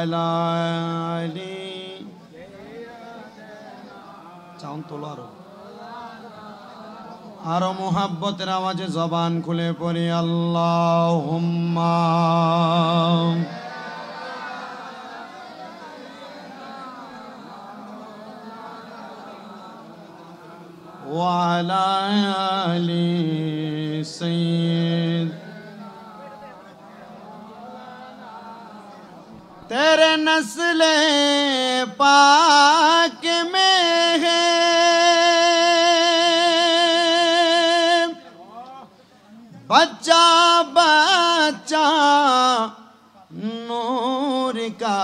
وعلى آله chown তোলো আরো মোহাব্বতের আওয়াজে জবান খুলে পড়ি আল্লাহুম্মা وعلى آل سيد तेरे नस्ले पाक में है बच्चा बच्चा नूर का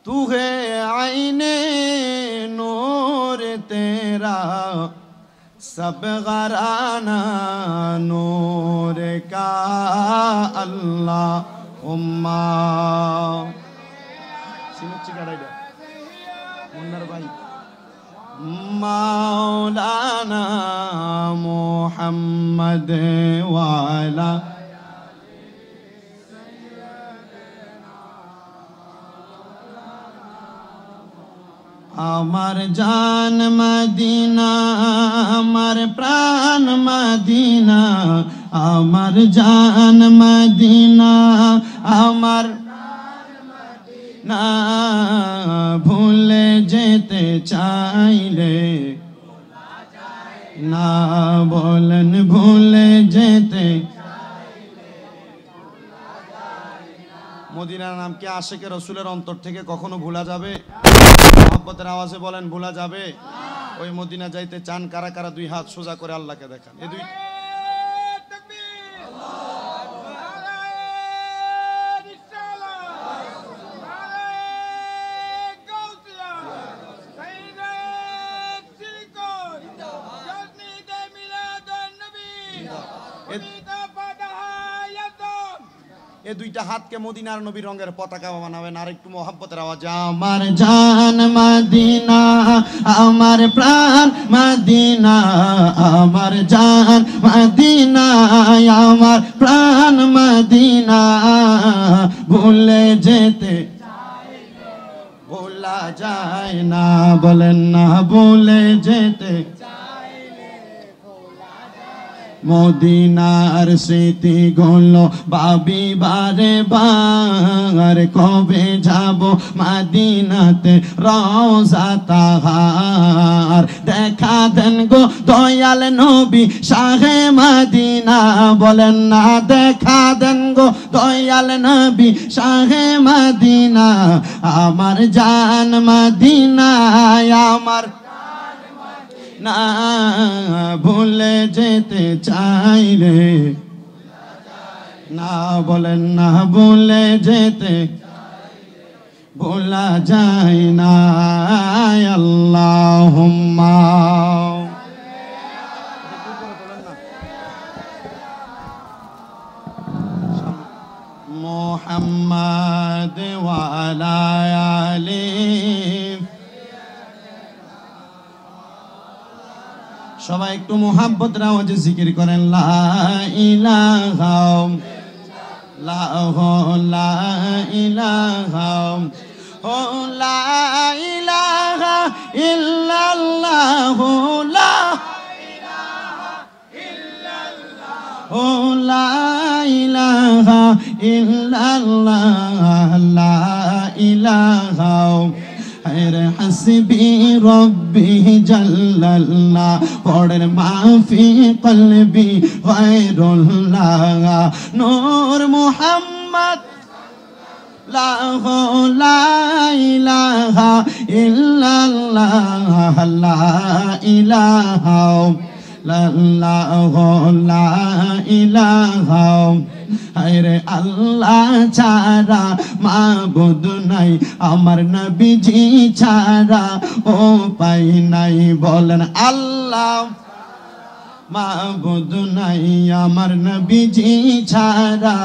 तू है आईने नूर तेरा सब घराना नूर का अल्लाहुम्मा सिनुच्ची गाड़ाई मुन्नर भाई मौलाना मुहम्मद वाला আমার জান মদিনা আমার প্রাণ মদিনা আমার জান মদিনা আমার না ভুলে যেতে চাইলে না বলেন ভুলে যেতে মদিনার নাম কি আশিকে রাসূলের অন্তর থেকে কখনো ভোলা যাবে? মহব্বতের আওয়াজে বলেন ভোলা যাবে? ওই মদিনা যাইতে চান কারা কারা দুই হাত সোজা করে আল্লাহকে দেখান। এই দুই এই দুইটা হাতকে মদিনার নবী রঙের পতাকা বানাবেন। আর একটু মহব্বতের আওয়াজ আমার জান মদিনা আমার প্রাণ মদিনা আমার জান মদিনা আমার প্রাণ মদিনা ভুলে যেতে ভোলা যায় না বলেন না ভুলে যেতে মদিনার স্মৃতি গুলো ভাবি বারে বার কবে যাব মদিনাতে রওজা তাহার দেখা দেন গো দয়াল নবী শাহে মদিনা বলেন না দেখা দেন গো দয়াল নবী শাহে মদিনা আমার জান মদিনা আমার না ভুলে যেতে চাইলে না বলেন না ভুলে যেতে ভোলা যায় না আল্লাহুম্মা মুহাম্মাদ ওয়া আলা আলিহি সবাই একটু মোহাব্বতের আওয়াজে জিকির করেন লা ইলাহা লা ইলাহা ও লা ইলাহা ইল্লাল্লাহ লা ইলাহা ইল্লাল্লাহ ও লা ইলাহা ইল্লাল্লাহ লা ইলাহা রে হাসবি রব্বি জাল্লাল্লাহ পড়েন মাফি কলবি গায়রুল্লাহ নূর মুহাম্মদ লা ইলাহা ইল্লাল্লাহ লা ইলাহা লা ইলাহা হায়রে আল্লাহ ছাড়া মাবুদ নাই আমার নবীজি ছাড়া ও পাই নাই বলেন আল্লাহ মাবুদ নাই আমার নবীজি ছাড়া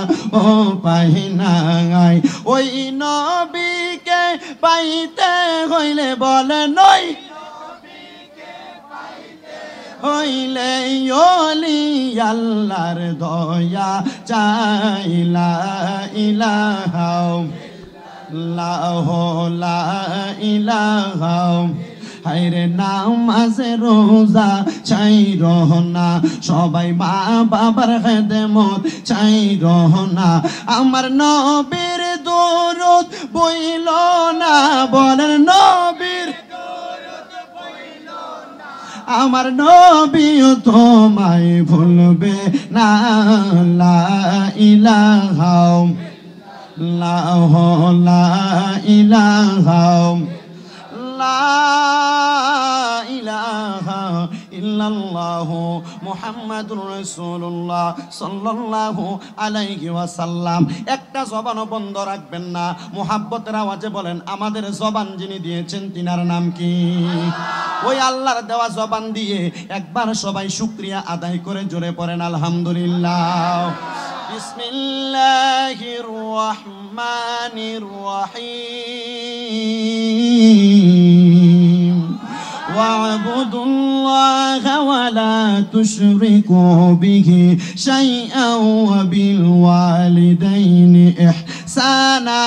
ও পাই নাই ওই নবীকে পাইতে হইলে বলেন ওই হইলে ওলি আল্লাহর দয়া চাই লা ইলাহা লা ইলাহা হায়রে নামাজে রোজা চাই রহনা সবাই মা বাবার খেদমত চাই রহনা আমার নবীর দরুদ বইল না বলেন নবীর আমার নবীও তোমায় ভুলবে না লা ইলাহা লা ইলাহা লা ইলাহা ইল্লাল্লাহু মুহাম্মাদুর রাসূলুল্লাহ সাল্লাল্লাহু আলাইহি ওয়াসাল্লাম। একটা জবানও বন্ধ রাখবেন না, মুহাব্বতের আওয়াজে বলেন আমাদের জবান যিনি দিয়েছেন তিনার নাম কি? ওই আল্লাহর দেওয়া জবান দিয়ে একবার সবাই শুকরিয়া আদায় করে জোরে পড়েন আলহামদুলিল্লাহ। বিসমিল্লাহির রহমানির রহিম واعبدوا الله ولا تشركوا به شيئا وبالوالدين إحسانا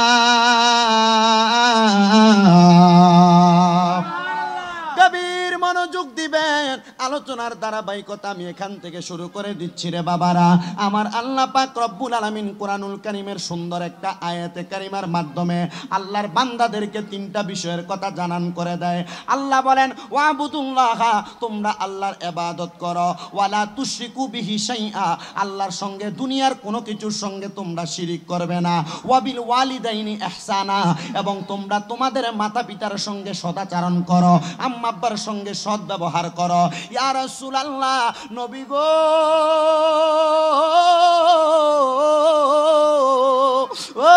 কবির মনোযোগ দিবেন, আলোচনার ধারাবাহিকতা আমি এখান থেকে শুরু করে দিচ্ছি রে বাবারা। আমার আল্লাহ পাক রব্বুল আলামিন কোরআনুল কারীমের সুন্দর একটা আয়াতে কারিমার মাধ্যমে আল্লাহর বান্দাদেরকে তিনটা বিষয়ের কথা জানান করে দেয়। আল্লাহ বলেন ওয়াবুদুল্লাহ, তোমরা আল্লাহর ইবাদত করো, ওয়ালা তুশরিকু বিহি শাইআ, আল্লাহর সঙ্গে দুনিয়ার কোনো কিছুর সঙ্গে তোমরা শিরিক করবে না, ওয়াবিল ওয়ালিদাইনি ইহসানা, এবং তোমরা তোমাদের মাতা পিতার সঙ্গে সদাচরণ করো, আম্মা আব্বার সঙ্গে সৎ ব্যবহার করো। ইয়া রাসূলুল্লাহ, নবী গো ও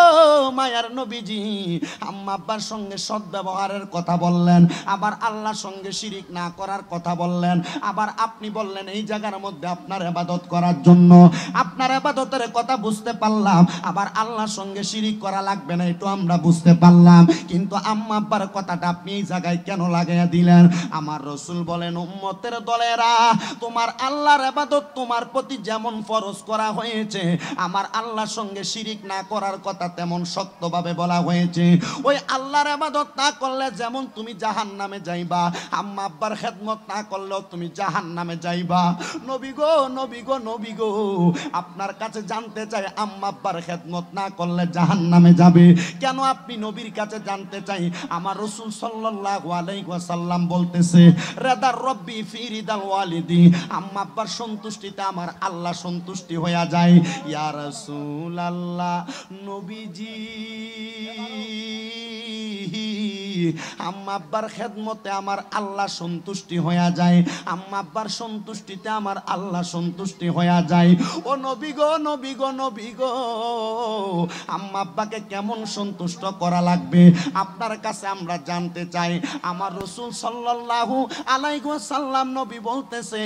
মায়ার নবীজি, আম্মা আব্বার সঙ্গে সৎ ব্যবহারের কথা বললেন, আবার আল্লাহর সঙ্গে শিরিক না করার কথা বললেন, আবার আপনি বললেন এই জায়গার মধ্যে আপনার ইবাদত করার জন্য, আপনার ইবাদতের কথা বুঝতে পারলাম, আবার আল্লাহর সঙ্গে শিরিক করা লাগবে না এটা আমরা বুঝতে পারলাম, কিন্তু আম্মা আব্বার কথাটা আপনি এই জায়গায় কেন লাগাইয়া দিলেন? আমার রাসূল বলেন উম্মতের দলেরা, তোমার আল্লাহর ইবাদত তোমার প্রতি যেমন ফরজ করা হয়েছে, আমার আল্লাহর সঙ্গে শিরিক না করার কথা তেমন শক্তভাবে বলা হয়েছে। ওই আল্লাহর ইবাদত না করলে যেমন তুমি জাহান্নামে যাইবা, আম্মা আব্বার খেদমত না করলেও তুমি জাহান্নামে যাইবা। নবী গো নবী গো নবী গো, আপনার কাছে জানতে চাই আম্মা আব্বার খেদমত না করলে জাহান্নামে যাবে কেন? আপনি নবীর কাছে জানতে চাই। আমার রাসূল সাল্লাল্লাহু আলাইহি ওয়াসাল্লাম বলতেছে রাদার রব্বি ফি রিদাল ওয়ালিদি, আম্মা আব্বার সন্তুষ্টিতে আমার আল্লাহ সন্তুষ্টি হয়ে যায়। ইয়া রাসূলুল্লাহ, নবীজি আম্মা আব্বার খেদমতে আমার আল্লাহ সন্তুষ্টি হয়ে যায়, আম্মা আব্বার সন্তুষ্টিতে আমার আল্লাহ সন্তুষ্টি হয়ে যায়। ও নবী গো নবী গো নবী গো, আম্মা আব্বাকে কেমন সন্তুষ্ট করা লাগবে আপনার কাছে আমরা জানতে চাই। আমার রাসূল সাল্লাল্লাহু আলাইহি ওয়াসাল্লাম নবী বলতেছে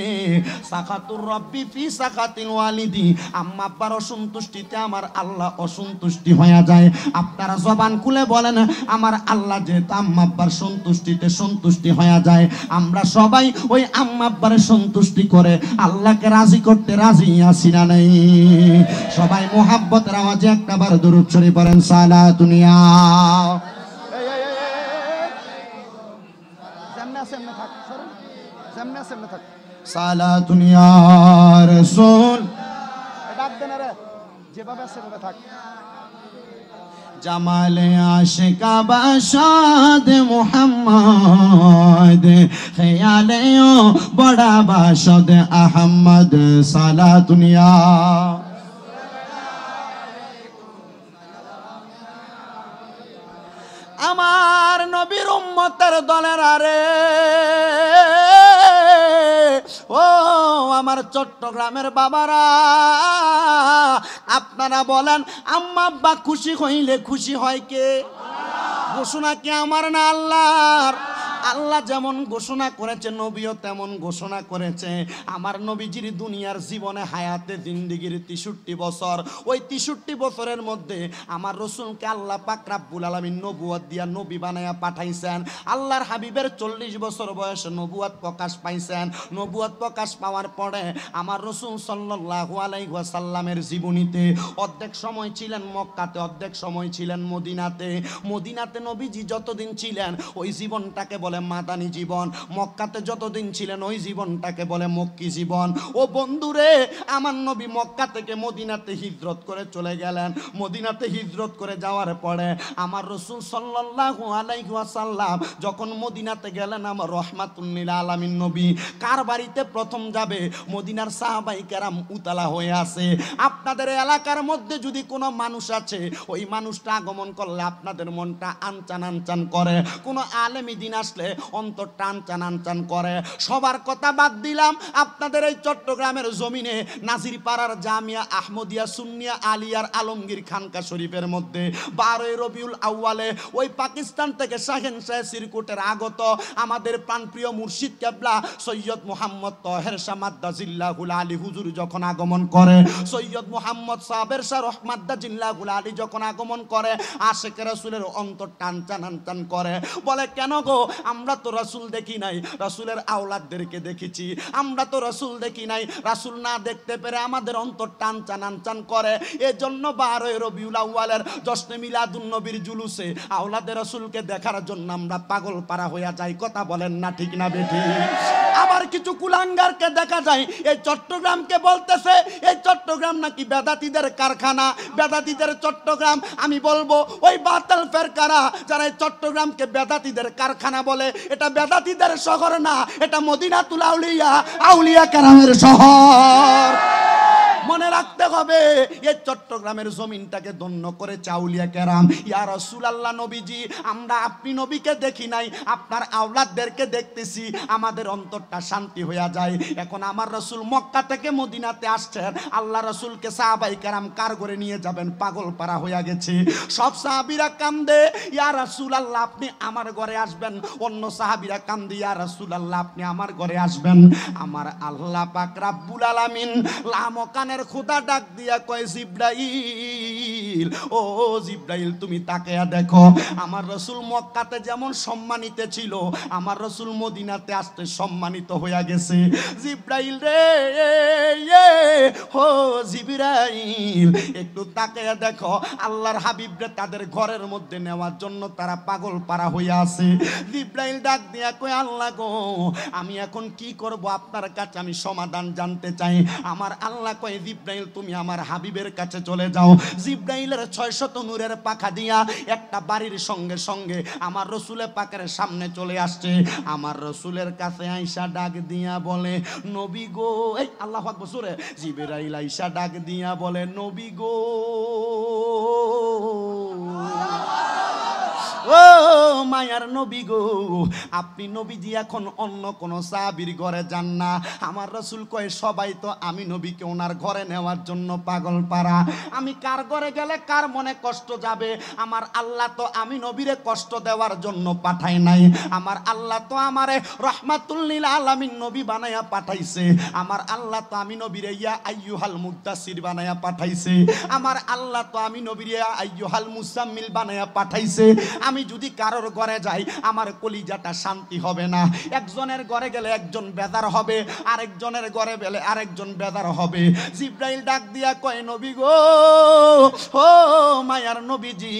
সাকাতুর রব্বি ফি সাকাতিল ওয়ালিদি, আম্মা আব্বার অসন্তুষ্টিতে আমার আল্লাহ অসন্তুষ্টি হয়ে যায়। আপনারা জবান খুলে বলেন আমার আল্লাহ যে আম্মা আব্বার সন্তুষ্টিতে সন্তুষ্টি হয়ে যায়, আমরা সবাই ওই আম্মা আব্বার সন্তুষ্টি করে আল্লাহকে রাজি করতে রাজি আছি না নাই? সবাই মুহাব্বতের আওয়াজে একবার দরুদ শরীফ পড়েন সালাতুন ইয়া সালাতুন ইয়া রাসূল, ডাক দেন রে যেভাবে আছে সেভাবে থাক। জামালে আশিকা বাশাদ মুহাম্মদ, খেয়ালে ও বড়া বাশাদ আহমদ, সালাতুন ইয়া আমার নবীর উম্মতের দলের আরে ও আমার চট্টগ্রামের বাবারা, আপনারা বলেন আম্মা আব্বা খুশি হইলে খুশি হয় কে? ঘোষণা কি আমার না আল্লাহর? আল্লাহ যেমন ঘোষণা করেছে নবীও তেমন ঘোষণা করেছে। আমার নবীজির দুনিয়ার জীবনে হায়াতে জিন্দেগির 63 বছর, ওই 63 বছরের মধ্যে আমার রসুলকে আল্লাহ পাক রব্বুল আলামিন নবুয়ত দিয়া নবী বানায়া পাঠাইছেন। আল্লাহর হাবিবের 40 বছর বয়সে নবুয়ত প্রকাশ পাইছেন। নবুয়ত প্রকাশ পাওয়ার পরে আমার রসুল সাল্লাল্লাহু আলাইহি ওয়াসাল্লামের জীবনীতে অর্ধেক সময় ছিলেন মক্কাতে, অর্ধেক সময় ছিলেন মদিনাতে। মদিনাতে নবীজি যতদিন ছিলেন ওই জীবনটাকে বলে মাদানী জীবন, মক্কাতে যতদিন ছিলেন ওই জীবনটাকে বলে মক্কি জীবন। ও বন্ধুরে, আমার নবী মক্কা থেকে মদিনাতে হিজরত করে চলে গেলেন। মদিনাতে হিজরত করে যাওয়ার পরে আমার রাসূল সাল্লাল্লাহু আলাইহি ওয়াসাল্লাম যখন মদিনাতে গেলেন, আমার রহমাতুল লিল আলামিন নবী কার বাড়িতে প্রথম যাবে? মদিনার সাহাবায়ে কেরাম উতালা হয়ে আছে। আপনাদের এলাকার মধ্যে যদি কোনো মানুষ আছে, ওই মানুষটা আগমন করলে আপনাদের মনটা আনচান আনচান করে। কোনো আলেমী দিন আসলে অন্তরটা আনচান আনচান করে। সবার কথা বাদ দিলাম, আপনাদের এই চট্টগ্রামের জমিনে নাজিরপাড়ার জামিয়া আহমদিয়া সুন্নিয়া আলিয়ার আলমগীর খানকা শরীফের মধ্যে 12 রবিউল আউয়ালে ওই পাকিস্তান থেকে শাহেন শাহ সিরকুটের আগত আমাদের প্রাণপ্রিয় মুর্শিদ কেবলা সৈয়দ মুহাম্মদ তাহের শাহ মাদ্দাজিল্লাহুল আলী হুজুর যখন আগমন করে, সৈয়দ মুহাম্মদ সাবের শাহ রহমাদ্দাজিল্লাহুল আলী যখন আগমন করে, আশিক রাসূলের অন্তর টান টান টান করে। বলে, কেন গো, আমরা তো রাসূল দেখি নাই, রাসূলের আওলাদদেরকে দেখেছি। আমরা তো রাসূল দেখি নাই, রাসূল না দেখতে পেরে আমাদের অন্তর টান টান করে। এজন্য 12 রবিউল আউয়ালের জশ্নে মিলাদুন নবীর জুলুসে আওলাদে রাসূলকে দেখার জন্য আমরা পাগল পারা হইয়া যাই। কথা বলেন না ঠিক না বেঠি? আবার কিছু কুলাঙ্গারকে দেখা যায় এই চট্টগ্রামকে বলতেছে এই চট্টগ্রাম নাকি বেদাতীদের কারখানা, বেদাতীদের চট্টগ্রাম। আমি বলবো ওই বাতিল ফেরকারা যারা এই চট্টগ্রামকে বেদাতীদের কারখানা বলে, এটা বেদাতীদের শহর না, এটা মদিনাতুল আউলিয়া, আউলিয়া কেরামের শহর। মনে রাখতে হবে, এই চট্টগ্রামের জমিনটাকে ধন্য করে আউলিয়া কেরাম। ইয়া রাসূলুল্লাহ নবীজি, আমরা আপনি নবীকে দেখি নাই, আপনার আওলাদদেরকে দেখতেছি, আমাদের অন্তরটা শান্তি হইয়া যায়। এখন আমার রাসূল মক্কা থেকে মদিনাতে আসছেন, আল্লাহ রাসূলকে সাহাবায়ে কেরাম কার করে নিয়ে যাবেন? পাগল পারা হইয়া গেছে। সব সাহাবীরা কান্দে, ইয়া রাসূলুল্লাহ আপনি আমার ঘরে আসবেন। অন্য সাহাবীরা কান্দে, ইয়া রাসূলুল্লাহ আপনি আমার ঘরে আসবেন। আমার আল্লাহ পাক রব্বুল আলামিন লামকানের খোদা ডাক দিয়া কয়, জিবরাইল, ও জিবরাইল তুমি তাকায়া দেখো, আমার রাসূল মক্কাতে যেমন সম্মানিত ছিল, আমার রাসূল মদিনাতে আসতে সম্মানিত হইয়া গেছে। জিবরাইল রে, ও জিবরাইল একটু তাকায়া দেখো, আল্লাহর হাবিবরে তাদের ঘরের মধ্যে নেওয়ার জন্য তারা পাগল পারা হইয়া আছে। জিবরাইল ডাক দিয়া কয়, আল্লাহ গো, আমি এখন কি করব? আপনার কাছে আমি সমাধান জানতে চাই। আমার আল্লাহ কয়, জিবরাইল তুমি আমার হাবিবের কাছে চলে যাও। জিবরাইলের 600 নূরের পাখা দিয়া একটা বাড়ির সঙ্গে সঙ্গে আমার রাসূলের পাকের সামনে চলে আসছে। আমার রাসূলের কাছে আয়েশা ডাক দিয়া বলে, নবী গো, এই আল্লাহু আকবার সুরে। জিবরাইল আয়েশা ডাক দিয়া বলে, নবী গো, ও মায়ার নবী গো, আপনি নবীজি এখন অন্য কোন সাহাবীর ঘরে যান না। আমার রাসূল কয়, সবাই তো আমি নবীকে ওনার ঘরে নেওয়ার জন্য পাগল পারা। আমি কার ঘরে গেলে কার মনে কষ্ট যাবে? আমার আল্লাহ তো আমি নবীরে কষ্ট দেওয়ার জন্য পাঠাই নাই। আমার আল্লাহ তো আমারে রহমাতুল লিল আলামিন নবী বানায়া পাঠাইছে। আমার আল্লাহ তো আমি নবীরে ইয়া আইয়ুহাল মুদ্দাসির বানায়া পাঠাইছে। আমার আল্লাহ তো আমি নবীরে ইয়া আইয়ুহাল মুসাম্মিল বানায়া পাঠাইছে। আমি যদি কারোর ঘরে যাই আমার কলিজাটা শান্তি হবে না। একজনের ঘরে গেলে একজন বেদার হবে, আরেকজনের ঘরে গেলে আরেকজন বেদার হবে। জিবরাইল ডাক দিয়া কয়, নবী গো, ও মায়ার নবীজি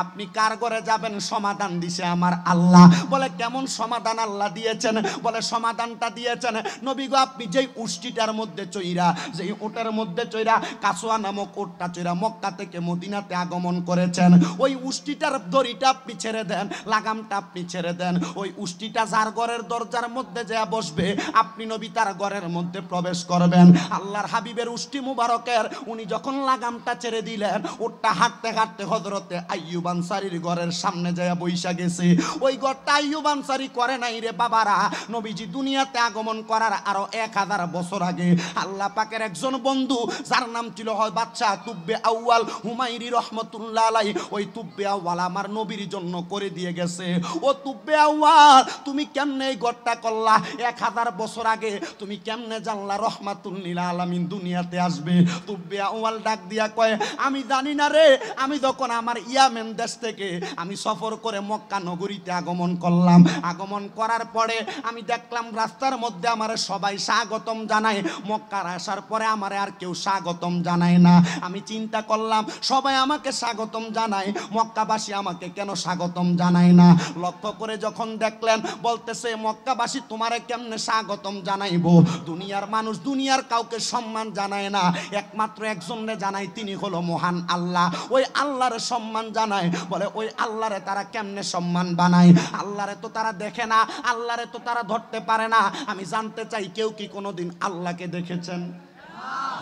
আপনি কার ঘরে যাবেন? সমাধান দিছে আমার আল্লাহ। বলে, কেমন সমাধান আল্লাহ দিয়েছেন? বলে, সমাধানটা দিয়েছেন নবী গো, আপনি যেই উষ্টিটার মধ্যে চইরা, যেই ওটার মধ্যে চইরা কাসোয়া নামক ওটটা চইরা মক্কা থেকে মদিনাতে আগমন করেছেন, ওই উষ্টিটার দড়িটা আপনি ছেড়ে দেন, লাগামটা আপনি ছেড়ে দেন। ওই উষ্টিটা যার ঘরের দরজার মধ্যে যা বসবে, আপনি নবী তার ঘরের মধ্যে প্রবেশ করবেন। আল্লাহর হাবিবের উষ্টি মুবারকের উনি যখন লাগামটা ছেড়ে দিলেন, ওটা হাঁটতে হাঁটতে হযরতে আইয়ুব আনসারীর ঘরের সামনে যায় বইসা গেছে। ওই ঘরটা আইয়ুব আনসারী করে নাই রে বাবারা। নবীজি দুনিয়াতে আগমন করার আরো 1000 বছর আগে আল্লাহ পাকের একজন বন্ধু, যার নাম ছিল হয় বাদশা তুব্বে আউয়াল হুমায়রি রহমতুল্লাহ আলাইহি, ওই তুব্বে আউয়াল আমার নবীর জন্য করে দিয়ে গেছে। ও তুব্বে আউয়াল, তুমি কেমনে এই গড়টা করলা? 1000 বছর আগে তুমি কেমনে জানলা রহমাতুল লিল আলামিন দুনিয়াতে আসবে? তুব্বে আউয়াল ডাক দিয়া কয়, আমি জানি না রে। আমি যখন আমার ইয়ামেন দেশ থেকে আমি সফর করে মক্কা নগরীতে আগমন করলাম, আগমন করার পরে আমি দেখলাম রাস্তার মধ্যে আমার সবাই স্বাগতম জানায়। মক্কার আসার পরে আমার আর কেউ স্বাগতম জানায় না। আমি চিন্তা করলাম সবাই আমাকে স্বাগতম জানায়, মক্কাবাসী আমাকে কেন স্বাগতম জানায় না? লক্ষ্য করে যখন দেখলেন, বলতেছে মক্কাবাসী তোমারে কেমনে স্বাগতম জানাইবো? দুনিয়ার মানুষ দুনিয়ার কাউকে সম্মান জানায় না, একমাত্র একজনে জানায়, তিনি হলো মহান আল্লাহ। ওই আল্লাহর সম্মান জানায়। বলে ওই আল্লাহরে তারা কেমনে সম্মান বানায়? আল্লাহরে তো তারা দেখে না, আল্লাহরে তো তারা ধরতে পারে না। আমি জানতে চাই, কেউ কি কোনোদিন আল্লাহকে দেখেছেন?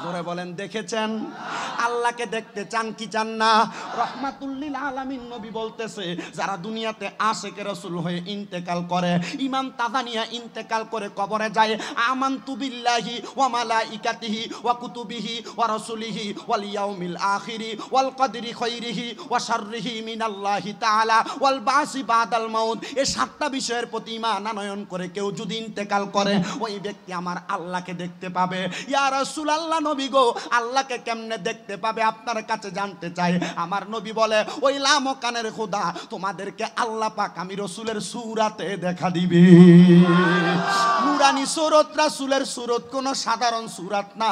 জোরে বলেন, দেখেছেন? আল্লাহকে দেখতে চান কি চান না? রহমাতুল লিল আলামিন নবী বলতেছে, যারা দুনিয়াতে আশিকে রাসূল হয়ে ইন্তেকাল করে, ইমাম তাজানিয়া ইন্তেকাল করে কবরে যায়, আমানতু বিল্লাহি ওয়া মালাইকাতিহি ওয়া কুতুবিহি ওয়া রাসূলিহি ওয়াল ইয়াউমিল আখিরি ওয়াল কদরি খাইরিহি ওয়া শাররিহি মিনাল্লাহি তাআলা ওয়াল বাসি বাদাল মাউত। এই 7টা বিষয়ের প্রতি ঈমান আনয়ন করে কেউ যদি ইন্তেকাল করে, ওই ব্যক্তি আমার আল্লাহকে দেখতে পাবে। ইয়া রাসূলুল্লাহ, নবী গো, আল্লাহকে কেমনে দেখতে পাবে? আপনার কাছে জানতে চাই। আমার নবী বলে, ওই লাম কানের খোদা, তোমাদেরকে আল্লাহ পাক আমি রাসূলের সূরাতে দেখা দিবে। নুরানি সূরত, রাসূলের সূরত কোন সাধারণ সূরত না।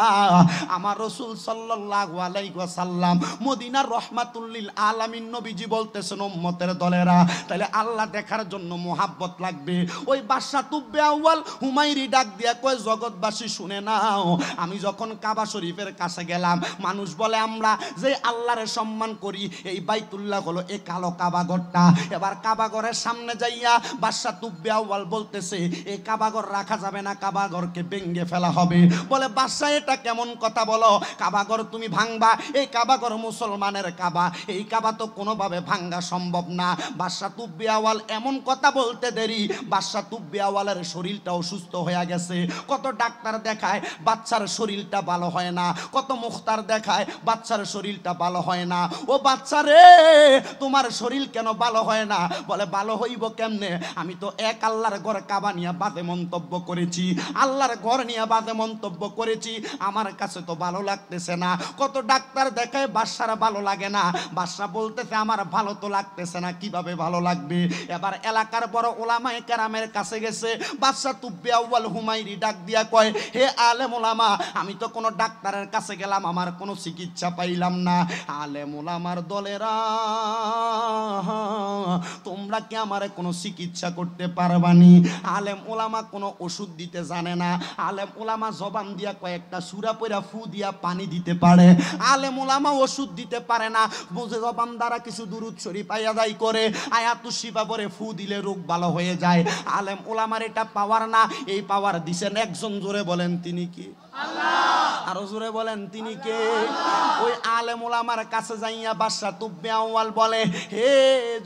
আমার রাসূল সাল্লাল্লাহু আলাইহি ওয়াসাল্লাম মদিনার রহমাতুল লিল আলামিন নবীজি বলতেছেন, উম্মতের দলেরা, তাহলে আল্লাহ দেখার জন্য মোহাব্বত লাগবে। ওই বাদশা তুব্বে আউয়াল হুমায়রি ডাক দিয়া কয়, জগৎবাসী শুনে নাও, আমি যখন কাবা শরীফের কাছে গেলাম, মানুষ বলে আমরা যে আল্লাহরে সম্মান করি, এই বাইতুল্লাহ হলো এই কালো কাবাঘরটা। এবার কাবাঘরের সামনে যাইয়া বাদশা তুব্বে আউয়াল বলতেছে, এই কাবাঘর রাখা যাবে না, কাবাঘরকে ভেঙে ফেলা হবে। বলে বাদশা, এটা কেমন কথা বলো? কাবাঘর তুমি ভাঙবা? এই কাবাঘর মুসলমানের কাবা, এই কাবা তো কোনোভাবে ভাঙা সম্ভব না। বাদশা তুব্বে আউয়াল এমন কথা বলতে দেরি, বাদশা তুব্বে আউয়ালের শরীরটা অসুস্থ হয়ে গেছে। কত ডাক্তার দেখায়, বাচ্চার শরীরটা ভালো হয় না। কত মুখতার দেখায়, বাচ্চার শরীরটা ভালো হয় না। ও বাচ্চা রে, তোমার শরীর কেন ভালো হয় না? বলে ভালো হইব কেমনে? আমি তো এক আল্লাহর ঘর কাবা নিয়ে বাজে মন্তব্য করেছি, আল্লাহর ঘর নিয়ে বাজে মন্তব্য করেছি, আমার কাছে তো ভালো লাগতেছে না। কত ডাক্তার দেখায়, বাদশার ভালো লাগে না। বাদশা বলতেছে, আমার ভালো তো লাগতেছে না, কিভাবে ভালো লাগবে? এবার এলাকার বড় ওলামায়ে কেরামের কাছে গেছে। বাদশা তুব্বে আউয়াল হুমায়রি ডাক দিয়া কয়, হে আলেম ওলামা, আমি তো কোনো ডাক্তারের কাছে গেলাম, আমার কোনো চিকিৎসা পাইলাম না। আলেম ওলামার দলেরা, তোমরা কি আমারে কোনো চিকিৎসা করতে পারবানি? আলেম ওলামা কোনো ওষুধ দিতে জানে না। আলেম ওলামা জবান দিয়া কয়েকটা সূরা পড়া ফু দিয়া পানি দিতে পারে। আলেম ওলামা ওষুধ দিতে পারে না, বুঝে জবান দ্বারা কিছু দুরূদ শরীফ আদায় করে আয়াতুশ শিফা পড়ে ফু দিলে রোগ ভালো হয়ে যায়। আলেম ওলামার এটা পাওয়ার না, এই পাওয়ার দিছেন একজন। জোরে বলেন, তিনি কি? আল্লাহ। আরো জোরে বলেন, তিনি কে? ওই আলেম ওলামার কাছে যাইয়া বাদশা তুব্বে আউয়াল বলে, হে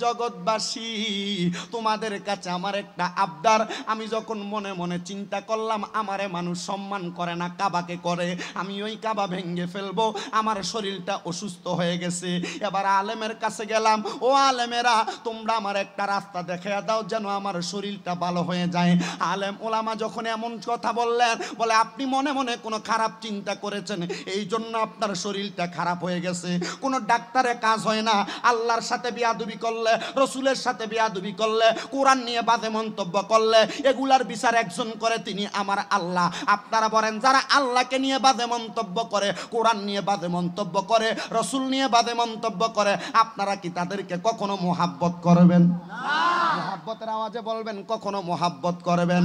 জগৎবাসী, তোমাদের কাছে আমার একটা আবদার। আমি যখন মনে মনে চিন্তা করলাম আমারে মানুষ সম্মান করে না, কাবাকে করে, আমি ওই কাবা ভেঙে ফেলবো, আমার শরীরটা অসুস্থ হয়ে গেছে। এবার আলেমের কাছে গেলাম, ও আলেমেরা, তোমরা আমার একটা রাস্তা দেখাইয়া দাও যেন আমার শরীরটা ভালো হয়ে যায়। আলেম ওলামা যখন এমন কথা বললেন, বলে আপনি মনে মনে কোনো খারাপ চিন্তা করেছেন, এই জন্য আপনার শরীরটা খারাপ হয়ে গেছে। কোনো ডাক্তারের কাজ হয় না। আল্লাহর সাথে বিয়াদবি করলে, রসুলের সাথে বিয়াদবি করলে, কোরআন নিয়ে বাজে মন্তব্য করলে, এগুলার বিচার একজন করে, তিনি আমার আল্লাহ। আপনারা বলেন, যারা আল্লাহকে নিয়ে বাজে মন্তব্য করে, কোরআন নিয়ে বাজে মন্তব্য করে, রসুল নিয়ে বাজে মন্তব্য করে, আপনারা কি তাদেরকে কখনো মোহাব্বত করবেন? মোহাব্বতের আওয়াজে বলবেন, কখনো মোহাব্বত করবেন?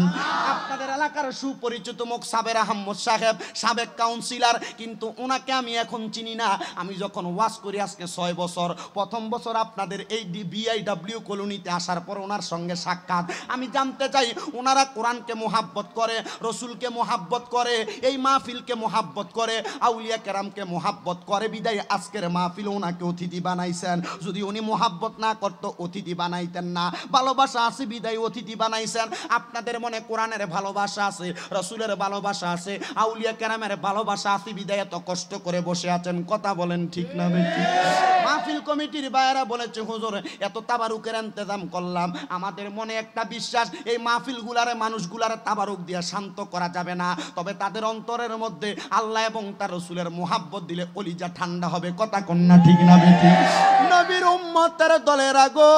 আপনাদের এলাকার সুপরিচিত মুখ সাবের আহমদ সাহেব, সাবেক কাউন্সিলর, কিন্তু ওনাকে আমি এখন চিনি না। আমি যখন ওয়াজ করি আজকে 6 বছর, প্রথম বছর আপনাদের এই বিআইডব্লিউ কলোনিতে আসার পর ওনার সঙ্গে সাক্ষাৎ। আমি জানতে চাই, ওনারা কোরআনকে মোহাব্বত করে, রসুলকে মোহাব্বত করে, এই মাহফিলকে মোহাব্বত করে, আউলিয়া কেরামকে মোহাব্বত করে, বিদায় আজকের মাহফিল ওনাকে অতিথি বানাইছেন। যদি উনি মোহাব্বত না করতো, অতিথি বানাইতেন না। ভালোবাসা আছে বিদায় অতিথি বানাইছেন। আপনাদের মনে কোরআনের ভালোবাসা আছে, রাসূলের ভালোবাসা আছে, আউলিয়া কেরামের ভালোবাসা আছে বিধায় এত কষ্ট করে বসে আছেন। কথা বলেন ঠিক না বেঠিক? মাহফিল কমিটির ভাইয়েরা বলেছে হুজুর এত তাবারুকের ইন্তজাম করলাম, আমাদের মনে একটা বিশ্বাস এই মাহফিলগুলারে মানুষগুলারে তাবারুক দিয়ে শান্ত করা যাবে না, তবে তাদের অন্তরের মধ্যে আল্লাহ এবং তার রাসূলের মুহাব্বত দিলে কলিজা ঠান্ডা হবে। কথা কন্যা ঠিক না বেঠিক? নবীর উম্মতের দলেরা গো,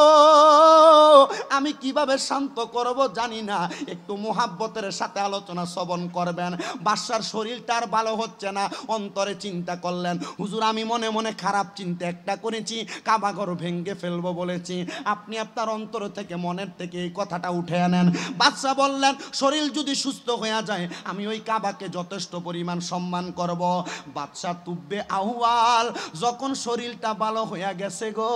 আমি কিভাবে শান্ত করব জানি না, একটু মুহাব্বতের সাথে আলোচনা শ্রবণ করবেন। বাদশার শরীরটা আর ভালো হচ্ছে না, অন্তরে চিন্তা করলেন হুজুর আমি মনে মনে খারাপ চিন্তা একটা করেছি, কাবাঘর ভেঙে ফেলবো বলেছি। আপনি আপনার অন্তর থেকে মনের থেকে এই কথাটা উঠে আনেন। বাদশা বললেন শরীর যদি সুস্থ হয়ে যায় আমি ওই কাবাকে যথেষ্ট পরিমাণ সম্মান করব। বাদশা তুব্বে আহওয়াল যখন শরীরটা ভালো হয়ে গেছে গো,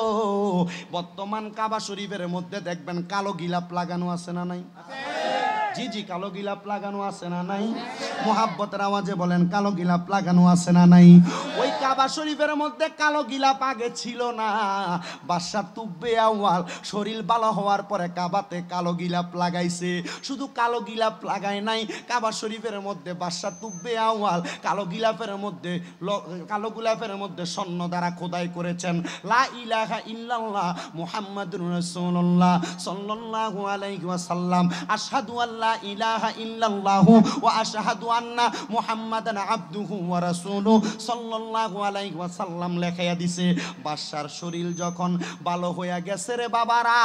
বর্তমান কাবা শরীফের মধ্যে দেখবেন কালো গিলাপ লাগানো আছে না নাই? জি জি, কালো গিলাপ লাগানো আছে না নাই? মুহাব্বতের আওয়াজে বলেন কালো গিলাপ লাগানো আছে না নাই? ওই কাবা শরীফের মধ্যে কালো গিলাপ আগে ছিল না। বাদশা তুব্বে আউয়াল শরীর ভালো হওয়ার পরে কাবাতে কালো গিলাপ লাগাইছে। শুধু কালো গিলাপ লাগায় নাই, কাবা শরীফের মধ্যে বাদশা তুব্বে আউয়াল কালো গিলাপের মধ্যে স্বর্ণ দ্বারা খোদাই করেছেন লা ইলাহা ইল্লাল্লাহ মুহাম্মাদুর রাসূলুল্লাহ সাল্লাল্লাহু আলাইহি ওয়াসাল্লাম, আশহাদু আল্লা ইলাহা ইল্লাল্লাহু ওয়া আশহাদু আন্না মুহাম্মাদান আবদুহু ওয়া রাসূলুহু সাল্লাল্লাহু আলাইহি ওয়াসাল্লাম লেখায়া দিছে। বাদশার শরীর যখন ভালো হয়ে গেছে রে বাবারা,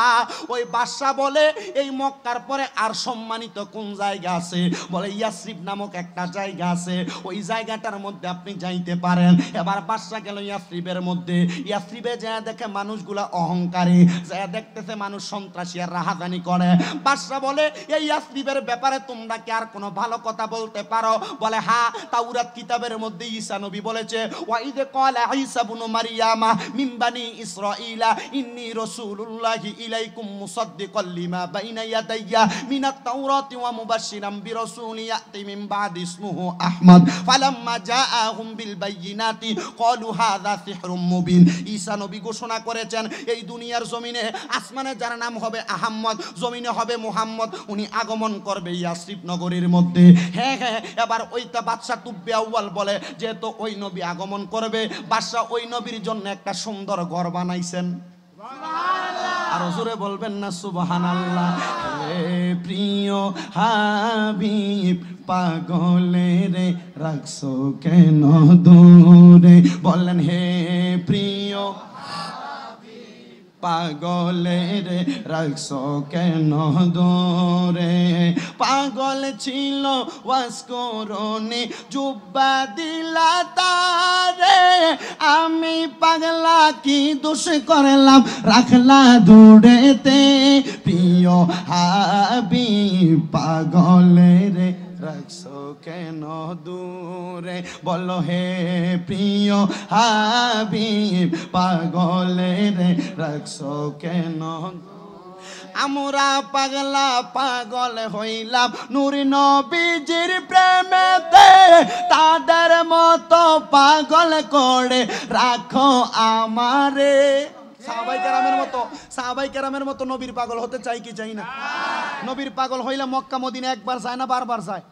ওই বাদশা বলে এই মক্কার পরে আর সম্মানিত কোন জায়গা আছে? বলে ইয়াসরিব নামক একটা জায়গা আছে, ওই জায়গাটার মধ্যে আপনি যাইতে পারেন। এবার বাদশা গেল ইয়াসরিবের মধ্যে। ইয়াসরিবে যায় দেখে মানুষগুলা অহংকারী, যায় দেখতেছে মানুষ সন্ত্রাসী আর রাহাজানি করে। বাদশা বলে এই ইয়াসরিবের ব্যাপারে তোমরা কি আর কোনো ভালো কথা বলতে পারো? বলে হ্যাঁ, তাওরাত কিতাবের মধ্যে ঈসা নবী বলেছে ওয়াইদ ক্বালা ঈসা ইবনু মারইয়ামা মিন বানি ইসরাঈলা ইন্নী রাসূলুল্লাহি ইলাইকুম মুসাদ্দিকাল লিমা বাইনা ইয়াদাইয়া মিনাত তাওরাতি ওয়া মুবাশশিরাম বিরাসূলিন ইয়াতি মিন বাদি ইসমুহু আহমদ ফালাম্মা জাআহুম বিল বাইয়িনাতি ক্বালু হাযা সিহরুম মুবিন। ঈসা নবী ঘোষণা করেছেন এই দুনিয়ার জমিনে আসমানে যার নাম হবে আহমদ, জমিনে হবে মুহাম্মদ, উনি আগমন করবে ইয়াসরিব নগরীর মধ্যে। হ্যাঁ হ্যাঁ, এবার ওইটা বাদশা তুব্বে আউয়াল বলে যেহেতু ওই নবী আগমন করবে, বাদশা ওই নবীর জন্য একটা সুন্দর ঘর বানাইছেন। আর জোরে বলবেন না সুবহানাল্লাহ। হে প্রিয় হাবিব পাগলের রাখছো কেন দূরে? বলেন হে প্রিয় পাগলের রাখছো কেন দূরে? পাগল ছিল ওয়াসকরণে জুব্বা দিলা তারে, আমি পাগলা কি দোষ করলাম রাখলা দূরেতে? প্রিয় হাবিব পাগলের রাখছো কেন দূরে? বলো হে প্রিয় হাবিব পাগলের রাখছো কেন? আমরা পাগলা পাগল হইলাম নূর নবীজির প্রেমেতে, তাদের মতো পাগল করে রাখো আমারে। সাহাবাই কেরামের মতো নবীর পাগল হতে চাই কি চাই না? নবীর পাগল হইলে মক্কা মদিনা একবার যায় না বারবার যায়?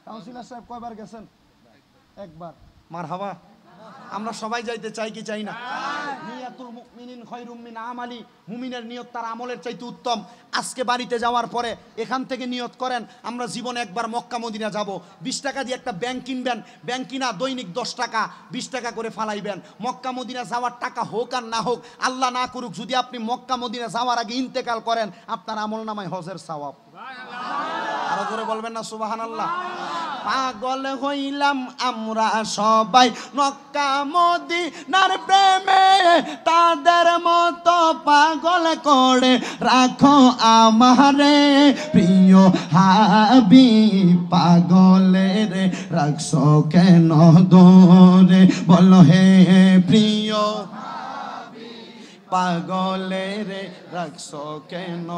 কাউন্সিলর সাহেব কয়বার গেছেন? একবার। মারহাবা। আমরা সবাই যাইতে চাই কি চাই না? নিয়াতুল মুমিনিন খায়রুম মিন আমালি, মুমিনের নিয়ত তার আমলের চাইতে উত্তম। আজকে বাড়িতে যাওয়ার পরে এখান থেকে নিয়ত করেন আমরা জীবনে একবার মক্কা মদিনা যাব। 20 টাকা দিয়ে একটা ব্যাংক কিনবেন, ব্যাংক কিনা দৈনিক 10 টাকা 20 টাকা করে ফালাইবেন। মক্কা মদিনা যাওয়ার টাকা হোক আর না হোক, আল্লাহ না করুক, যদি আপনি মক্কা মদিনা যাওয়ার আগে ইন্তেকাল করেন আপনার আমল নামায় হজের সওয়াব। আরো জোরে বলবেন না সুবহানাল্লাহ। পাগল হইলাম আমরা সবাই মক্কা মদিনার প্রেমে, তাদের মতো পাগল করে রাখো আমারে। প্রিয় হাবিব পাগলের রাখছো কেন দূরে? বলো হে প্রিয় হাবিব পাগলের রাখছো কেন?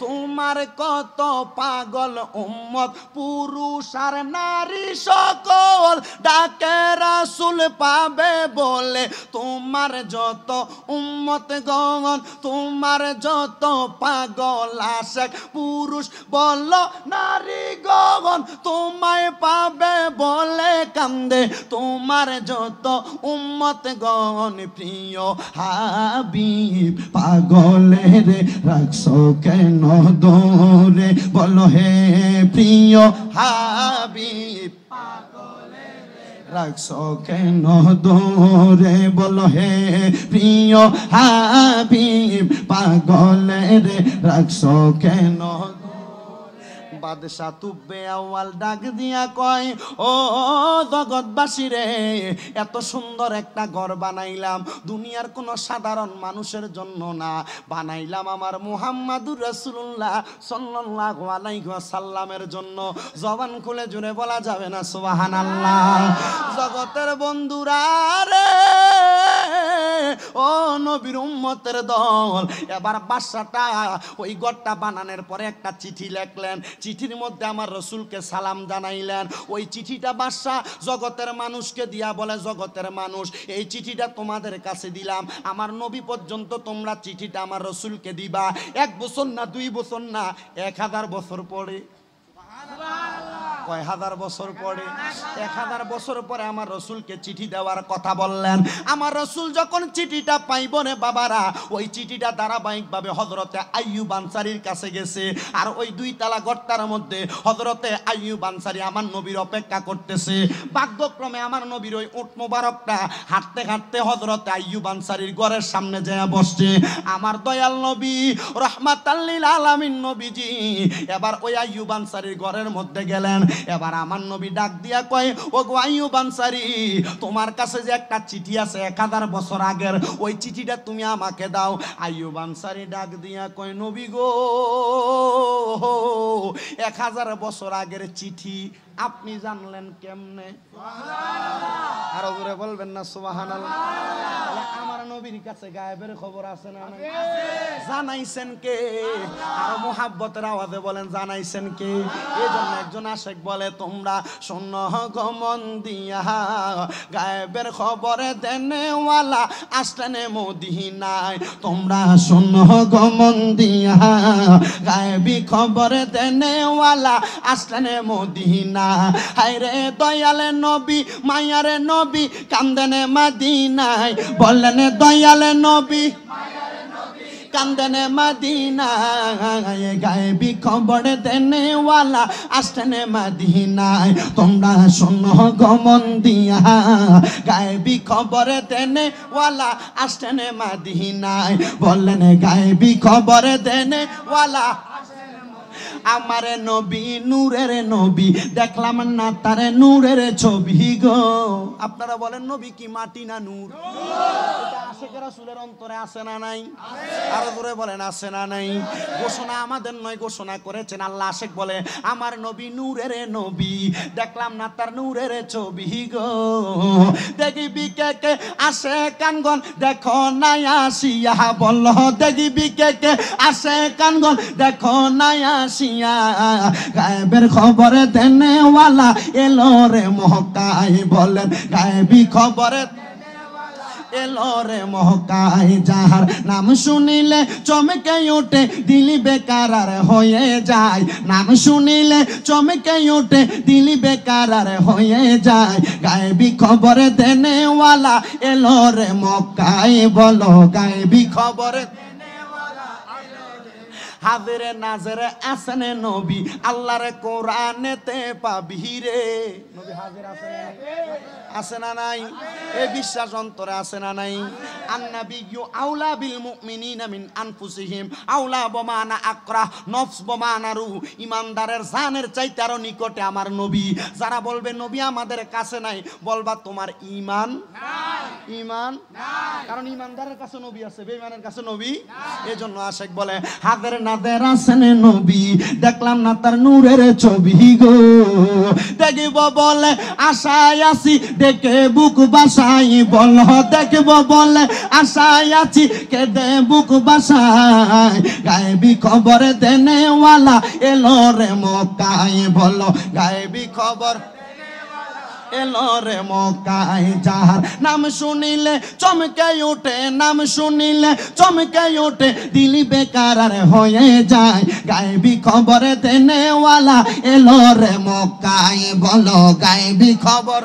তোমার কত পাগল উম্মত পুরুষ আর নারী সকল ডাকে রাসূল পাবে বলে তোমার যত উম্মত গণ তোমার যত পাগল আশেক পুরুষ বলো নারী গণ তোমায় পাবে বলে কান্দে তোমার যত উম্মত গণ প্রিয় হাবিব পাগলের রাখছো কেন দূরে বলো হে প্রিয় হাবিব রাখছো কেন দূরে বলো হে প্রিয় হাবিব পাগলের রাখছো কেন বাদশা তুব্বে আউয়াল ডাক দিয়া কয় ও জগৎবাসী রে এত সুন্দর একটা ঘর বানাইলাম দুনিয়ার কোন সাধারণ মানুষের জন্য না বানাইলাম আমার মুহাম্মাদুর রাসূলুল্লাহ সাল্লাল্লাহু আলাইহি ওয়াসাল্লামের জন্য জবান খুলে জুড়ে বলা যাবে না সুবহানাল্লাহ জগতের বন্ধুরা রে ও নবীর উম্মতের দল এবার বাদশাটা ওই ঘরটা বানানোর পরে একটা চিঠি লিখলেন চিঠির মধ্যে আমার রসুলকে সালাম জানাইলেন ওই চিঠিটা বাদশা জগতের মানুষকে দিয়া বলে জগতের মানুষ এই চিঠিটা তোমাদের কাছে দিলাম আমার নবী পর্যন্ত তোমরা চিঠিটা আমার রসুলকে দিবা 1 বছর না 2 বছর না 1000 বছর পরে কয় হাজার বছর পরে 1000 বছর পরে আমার রসুলকে চিঠি দেওয়ার কথা বললেন আমার রসুল যখন চিঠিটা পাইব রে বাবারা ওই চিঠিটা ধারাবাহিকভাবে হযরতে আইয়ুব আনসারীর কাছে গেছে আর ওই 2 তালা ঘরটার মধ্যে হযরতে আইয়ুব আনসারী আমার নবীর অপেক্ষা করতেছে ভাগ্যক্রমে আমার নবীর ওই উট মোবারকটা হাঁটতে হাঁটতে হযরতে আইয়ুব আনসারীর ঘরের সামনে যেয়ে বসছে আমার দয়াল নবী রাহমাতাল লিল আলামিন নবীজি এবার ওই আইয়ুব আনসারীর ঘরের মধ্যে গেলেন এবার আমার নবী ডাক দিয়া কয় ও গো আইয়ুব আনসারী তোমার কাছে যে একটা চিঠি আছে 1000 বছর আগের ওই চিঠিটা তুমি আমাকে দাও আইয়ুব আনসারী ডাক দিয়া কয় নবী গো 1000 বছর আগের চিঠি আপনি জানলেন কেমনে সুবহানাল্লাহ আর জোরে বলবেন না সুবহানাল্লাহ আমার নবীর কাছে গায়েবের খবর আছে না আছে জানাইছেন কে আর মোহাব্বতের আওয়াজে বলেন জানাইছেন কে এজন্য একজন আশিক বলে তোমরা শোনো গো মন দিয়া গায়েবের খবরে দেনেওয়ালা আসলেন মদিনায় তোমরা শোনো গো মন দিয়া গায়েবী খবরে দেনেওয়ালা আসলেন মদিনায় হায়রে দয়ালে নবী মায়ারে নবী কান্দেনে মদিনায় বললেন দয়ালে নবী কান্দনে মদিনায় গায়েবী খবর দেনেওয়ালা আসলেন মদিনায় তোমরা শোনো গো মন দিয়া গায়েবী খবর দেনেওয়ালা আসলেন মদিনায় বললেন গায়েবী খবর দেনেওয়ালা আমার নবী নূরের নবী দেখলাম না তার নূরের ছবি গো আপনারা বলেন নবী কি মাটি না নূর এটা আশিক রাসূলের অন্তরে আছে না নাই আর জোরে বলেন আছে না নাই ঘোষণা আমাদের নয় ঘোষণা করেছেন আল্লাহ আশিক বলে আমার নবী নূরের নবী দেখলাম না তার নূরের ছবি গো দেখিবি কে কে আসে কানগন দেখো নাই আসিয়া বল দেখিবি কে কে আসে কানগন দেখো নাই আসিয়া গায়েবের খবর দেনেওয়ালা এলো রে মহকায় বলেন গায়েবী খবর এলো রে মহকায় যাহার নাম শুনিলে চমকে ওঠে দিলি বেকার হয়ে যায় নাম শুনিলে চমকে ওঠে দিলি বেকার হয়ে যায় গায়েবী খবর দেনেওয়ালা এলো রে মক্কায় বলো গায়েবী খবর হাজিরে নাজরে আসেন নবী আল্লাহর কোরআনেতে পাবি রে নবী হাজির আছে না নাই এই বিশ্বাস অন্তরে আছে না নাই আন্নাবিয়্যু আউলা বিল মুমিনিনা মিন আনফুসিহিম আউলা বমানা আকরা নফস বমানা রু ইমানদারের জানের চাইতে আরো নিকটে আমার নবী যারা বলবে নবী আমাদের কাছে নাই বলবা তোমার ঈমান নাই ঈমান কারণ ঈমানদারের কাছে নবী আছে, বেঈমানের কাছে নবী। এজন্য আশিক বলে হাদের নাদের আছেন নবী, দেখলাম না তার নূরের ছবি গো। দেখব বলে আশায় আছি, ডেকে বুক বাসাই বল। দেখব বলে আশায় আছি, কেঁদে বুক বাসাই। গায়েবী খবর দেনেওয়ালা এলো রে মক্কায় বলো, গায়েবী খবর এলো রে মক্কায়। যার নাম শুনিলে চমকে ওঠে, নাম শুনিলে চমকে ওঠে, দিল বেকার হয়ে যায়। গায়েবী খবর দেনেওয়ালা এলো রে মক্কায় বলো, গায়েবী খবর।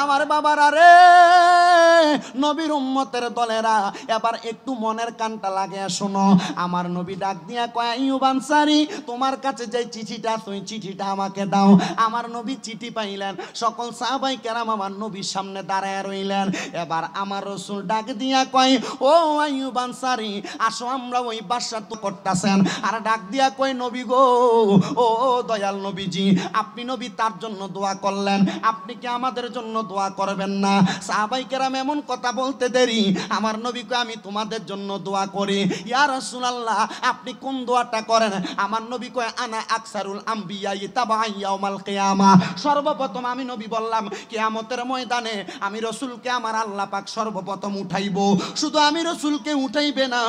আমার বাবারা রে, নবীর উম্মতের দলেরা, এবার একটু মনের কানটা লাগে শোনো। আমার নবী ডাক দিয়া কয় আইয়ুব আনসারী, তোমার কাছে যে চিঠিটা, তুই চিঠিটা আমাকে দাও। আমার নবী চিঠি পাইলেন, সকল সাহাবাই কেরাম আমার নবীর সামনে দাঁড়ায় রইলেন। এবার আমার রাসূল ডাক দিয়া কয় ও আইয়ুব আনসারী, আসো আমরা ওই বাদশাহ তো করতেছেন। আর ডাক দিয়া কয় নবী গো, ও দয়াল নবীজি, আপনি নবী তার জন্য দোয়া করলেন, আপনি কি আমাদের জন্য দোয়া করবেন না? সাহাবাই কেরাম এমন কথা বলতে দেরি, আমার নবী কয় আমি তোমাদের জন্য দোয়া করি। ইয়া রাসূলুল্লাহ, আপনি কোন দোয়াটা করেন? আমার নবী কয় আনা আকসারুল আম্বিয়া তাবাআন ইয়াউমাল কিয়ামা। সর্বপ্রথম আমি নবী বললাম কিয়ামতের ময়দানে আমি রাসূলকে আমার আল্লাহ পাক সর্বপ্রথম উঠাইবো। শুধু আমি রাসূলকে উঠাইবে না,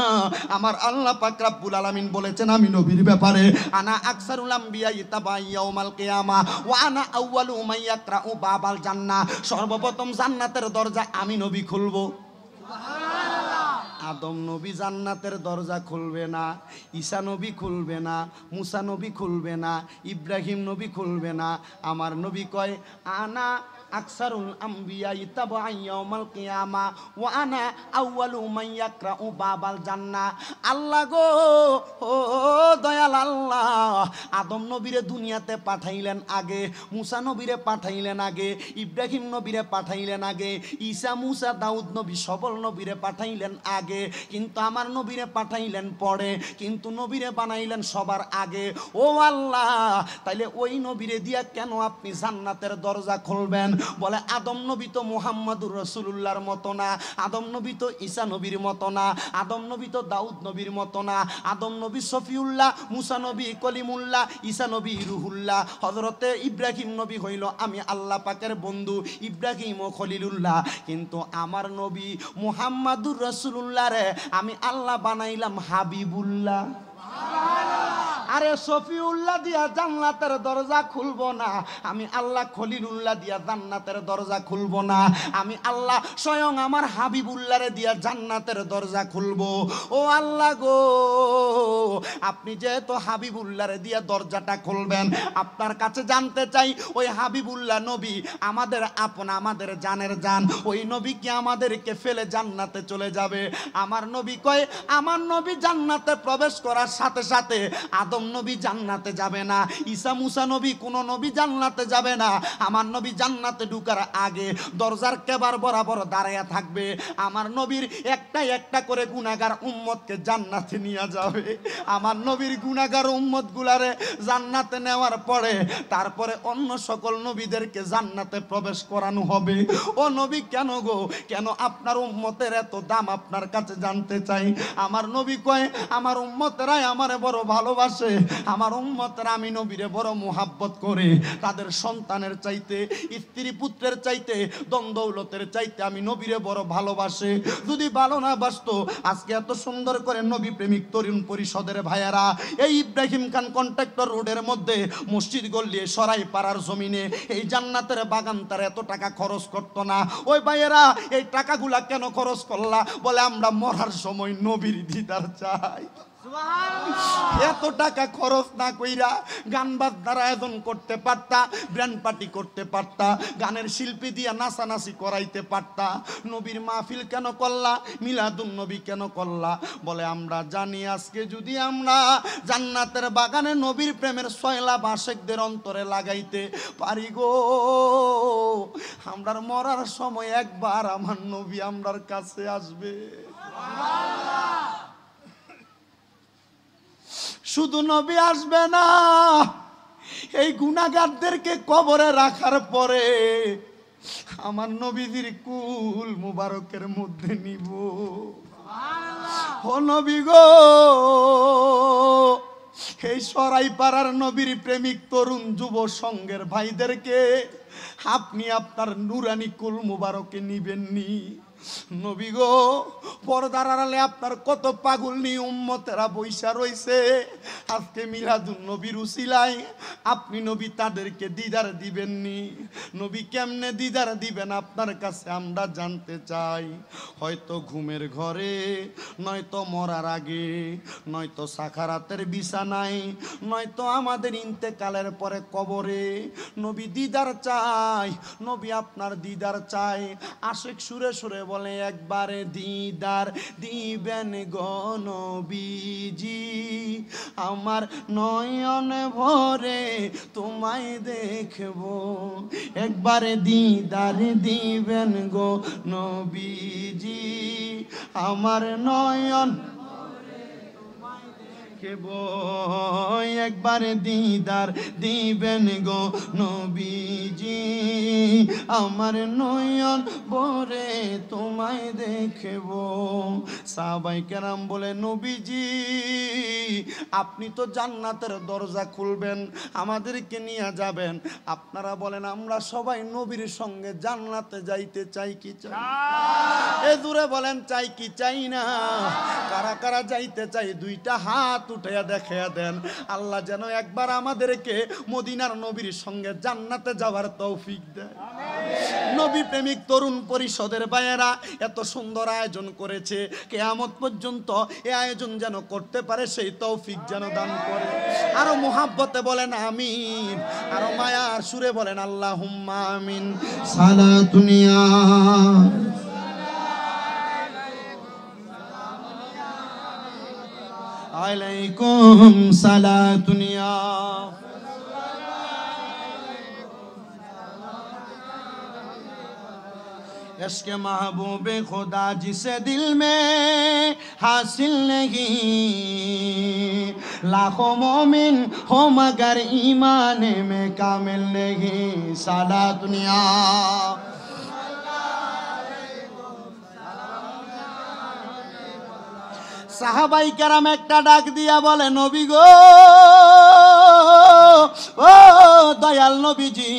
আমার আল্লাহ পাক রব্বুল আলামিন বলেছেন আমি নবীর ব্যাপারে আনা আকসারুল আম্বিয়া তাবাআন ইয়াউমাল কিয়ামা ওয়া আনা আউয়ালু মান ইয়াকরাউ বাবাল জান্নাহ। সর্বপ্রথম জান্নাতের দরজা আমি নবী খুলবো। আদম নবী জান্নাতের দরজা খুলবে না, ঈসা নবী খুলবে না, মুসা নবী খুলবে না, ইব্রাহিম নবী খুলবে না। আমার নবী কয় আনা আকসারুল আম্বিয়া তাবাআন ইয়াউমাল কিয়ামা ওয়া আনা আউয়ালু মান ইয়াকরাউ বাবাল জান্নাহ। আল্লাহ গো, ও দয়াল আল্লাহ, আদম নবীরে দুনিয়াতে পাঠাইলেন আগে, মুসা নবীরে পাঠাইলেন আগে, ইব্রাহিম নবীরে পাঠাইলেন আগে, ঈসা মুসা দাউদ নবী সবল নবীরে পাঠাইলেন আগে, কিন্তু আমার নবীরে পাঠাইলেন পরে, কিন্তু নবীরে বানাইলেন সবার আগে। ও আল্লাহ, তাইলে ওই নবীরে দিয়া কেন আপনি জান্নাতের দরজা খুলবেন? বলে আদম নবী তো মুহাম্মাদুর রাসূলুল্লাহর মতো না, আদম নবী তো ঈসা নবীর মতো না, আদম নবী তো দাউদ নবীর মতো না, আদম নবী সফিউল্লাহ, মুসা নবী কলিমুল্লাহ, ঈসা নবী রুহুল্লাহ, হযরতে ইব্রাহিম নবী হইল আমি আল্লাহ পাকের বন্ধু ইব্রাহিম ও খলিলুল্লাহ। কিন্তু আমার নবী মুহাম্মাদুর রাসূলুল্লাহ রে আমি আল্লাহ বানাইলাম হাবিবুল্লাহ। আরে সফিউল্লাহ দিয়া জান্নাতের দরজা খুলবো না, আমি আল্লাহ খলিলুল্লাহ দিয়া জান্নাতের দরজা খুলবো না, আমি আল্লাহ স্বয়ং আমার হাবিবুল্লাহরে দিয়া জান্নাতের দরজা খুলবো। ও আল্লাহ গো, আপনি যেহেতু হাবিবুল্লাহরে দিয়া দরজাটা খুলবেন, আপনার কাছে জানতে চাই ওই হাবিবুল্লাহ নবী আমাদের আপন, আমাদের জানের জান, ওই নবী কি আমাদেরকে ফেলে জান্নাতে চলে যাবে? আমার নবী কয় আমার নবী জান্নাতে প্রবেশ করার সাথে সাথে আদম নবী জান্নাতে যাবে না, ঈসা মুসা নবী কোন নবী জান্নাতে যাবে না। আমার নবী জান্নাতে ঢুকার আগে দরজার কেবার বরাবর দাঁড়ায়া থাকবে। আমার নবীর একটা একটা করে গুনাহগার উম্মতকে জান্নাতে নিয়ে যাবে। আমার নবীর গুনাহগার উম্মত গুলারে জান্নাতে নেওয়ার পরে তারপরে অন্য সকল নবীদেরকে জান্নাতে প্রবেশ করানো হবে। ও নবী কেন গো, কেন আপনার উম্মতের এত দাম আপনার কাছে জানতে চাই। আমার নবী কয় আমার উম্মতেরাই আমারে বড় ভালোবাসে, আমার উম্মতরা আমি নবীরে বড় মুহাব্বত করে, তাদের সন্তানের চাইতে, স্ত্রী পুত্রের চাইতে, দন দৌলতের চাইতে আমি নবীরে বড় ভালোবাসে। যদি ভালো না বাসতো আজকে এত সুন্দর করে নবী প্রেমিক তরুণ পরিষদের ভাইয়ারা এই ইব্রাহিম খান কন্ট্রাক্টর রোডের মধ্যে মসজিদ গল্লিয়ে সরাই পাড়ার জমিনে এই জান্নাতের বাগান তার এত টাকা খরচ করতো না। ওই ভাইয়েরা এই টাকাগুলা কেন খরচ করলা? বলে আমরা মরার সময় নবীর দিদার চাই। এত টাকা খরচ না কইরা গান বাজনার আয়োজন করতে পারতা, ব্র্যান্ড পার্টি করতে পারতা, গানের শিল্পী দিয়া নাচানাচি করাইতে পারতা। নবীর মাহফিল কেন করলা? মিলাদুন নবী কেন করলা? বলে আমরা জানি আজকে যদি আমরা জান্নাতের বাগানে নবীর প্রেমের সয়লা আশিকদের অন্তরে লাগাইতে পারি গো, আমরার মরার সময় একবার আমার নবী আমরার কাছে আসবে। শুধু নবী আসবে না, এই গুনাহগারদেরকে কবরে রাখার পরে আমার নবীজির কুল মুবারকের মধ্যে নিব। ও নবী গো, এই সরাই পাড়ার নবীর প্রেমিক তরুণ যুব সংঘের ভাইদেরকে আপনি আপনার নুরানি কুল মুবারকে নিবেননি। নবী গো, পর্দার আড়ালে আপনার কত পাগল নি উম্মতেরা বইসা রইছে। আজকে মিলাদুন নবীর উসিলায় আপনি নবী তাদেরকে দিদার দিবেননি। নবী কেমনে দিদার দিবেন আপনার কাছে আমরা জানতে চাই। হয়তো ঘুমের ঘরে, নয়তো মরার আগে, নয়তো সাখারাতের বিছানায়, নয়তো আমাদের ইন্তেকালের পরে কবরে নবী দিদার চাই, নবী আপনার দিদার চাই। আশেক সুরে সুরে বলে একবারে দিদার দিবেন গো নবীজি, আমার নয়ন ভরে তোমায় দেখবো। একবারে দিদার দিবেন গো নবীজি, আমার নয়ন একবারে দিদার দিবেন গো নবীজি, আমার নয়ন ভরে তোমায় দেখব। সাহাবায়ে কেরাম বলে নবীজি আপনি তো জান্নাতের দরজা খুলবেন, আমাদেরকে নিয়ে যাবেন। আপনারা বলেন আমরা সবাই নবীর সঙ্গে জান্নাতে যাইতে চাই কি চাই? এ দূরে বলেন চাই কি চাই না? কারা কারা যাইতে চাই দুইটা হাত উঠাইয়া দেখাইয়া দেন। আল্লাহ যেন একবার আমাদেরকে মদিনার নবীর সঙ্গে জান্নাতে যাওয়ার তৌফিক দেয়। নবী প্রেমিক তরুণ পরিষদের ভাইয়েরা এত সুন্দর আয়োজন করেছে, কিয়ামত পর্যন্ত এই আয়োজন যেন করতে পারে সেই তৌফিক যেন দান করে। আরো মুহাব্বতে বলেন আমিন, আরো মায়ার সুরে বলেন আল্লাহুম্মা আমিন। সালাতুনিয়া আলাইকুম সালাতুনিয়া। इश्क़ महबूब खुदा जिसे दिल में हासिल नहीं, लाखों मोमिन हो मगर ईमान में कामिल नहीं। साला दुनिया সাহাবাই কেরাম একটা ডাক দিয়া বলে নবী গো, ও দয়াল নবীজি,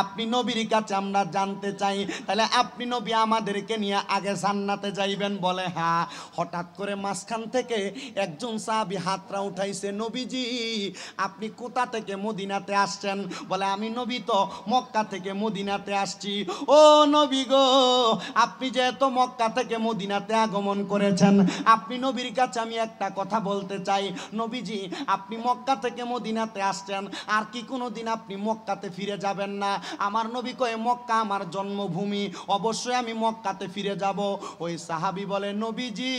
আপনি নবীর কাছে আমরা জানতে চাই, তাহলে আপনি নবী আমাদেরকে নিয়ে আগে জান্নাতে যাইবেন? বলে হ্যাঁ। হঠাৎ করে মাঝখান থেকে একজন সাহাবী হাতটা উঠাইছে, নবীজি আপনি কোথা থেকে মদিনাতে আসছেন? বলে আমি নবী তো মক্কা থেকে মদিনাতে আসছি। ও নবী গো, আপনি যেহেতু মক্কা থেকে মদিনাতে আগমন করেছেন, আপনি নবীর কাছে আমি একটা কথা বলতে চাই। নবীজি আপনি মক্কা থেকে মদিনাতে আসছেন, আর কি কোনোদিন আপনি মক্কাতে ফিরে যাবেন না? আমার নবী কয়ে মক্কা আমার জন্মভূমি, অবশ্যই আমি মক্কাতে ফিরে যাব। ওই সাহাবী বলে নবীজি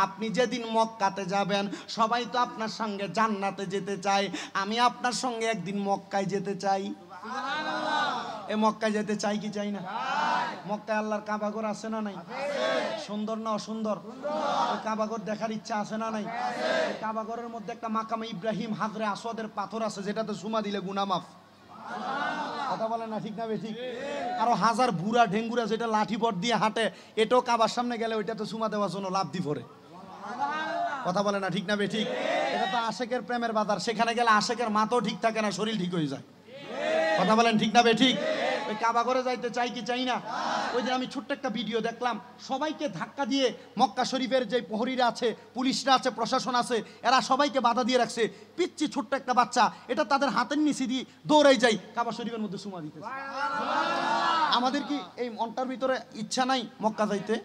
আপনি যেদিন মক্কাতে যাবেন সবাই তো আপনার সঙ্গে জান্নাতে যেতে চায়, আমি আপনার সঙ্গে একদিন মক্কায় যেতে চাই। এ মক্কায় যেতে চাই কি চাই না? মক্কায় আল্লাহর কাবাঘর আছে না নাই? সুন্দর না অসুন্দর? ওই কাবাঘর দেখার ইচ্ছা আছে না নাই? ওই কাবাঘরের মধ্যে একটা মাকামে ইব্রাহিম হাজরে আসওয়াদের পাথর আছে, যেটাতে সুমা দিলে গুনাহ মাফ। কথা বলে না ঠিক না বেঠিক? আরো হাজার বুড়া ঢেঙ্গুরা যেটা লাঠি বট দিয়ে হাঁটে, এটাও কাবার সামনে গেলে ওইটাতে সুমা দেওয়ার জন্য লাভ দি পড়ে। কথা বলে না ঠিক না বেঠিক? এটা তো আশেকের প্রেমের বাজার, সেখানে গেলে আশেকের মাথাও ঠিক থাকে না, শরীর ঠিক হয়ে যায়। কথা বলেন ঠিক না বেঠিক? ওই কাবাঘরে যাইতে চাই কি চাই না? ওই দিন আমি ছোট্ট একটা ভিডিও দেখলাম, সবাইকে ধাক্কা দিয়ে মক্কা শরীফের যে প্রহরীরা আছে, পুলিশরা আছে, প্রশাসন আছে, এরা সবাইকে বাধা দিয়ে রাখছে। পিচ্ছি ছোট্ট একটা বাচ্চা, এটা তাদের হাতের নিচে দিয়ে দৌড়াই যায় কাবা শরীফের মধ্যে সুমা দিতে। আমাদের কি এই মনটার ভিতরে ইচ্ছা নাই মক্কা যাইতে?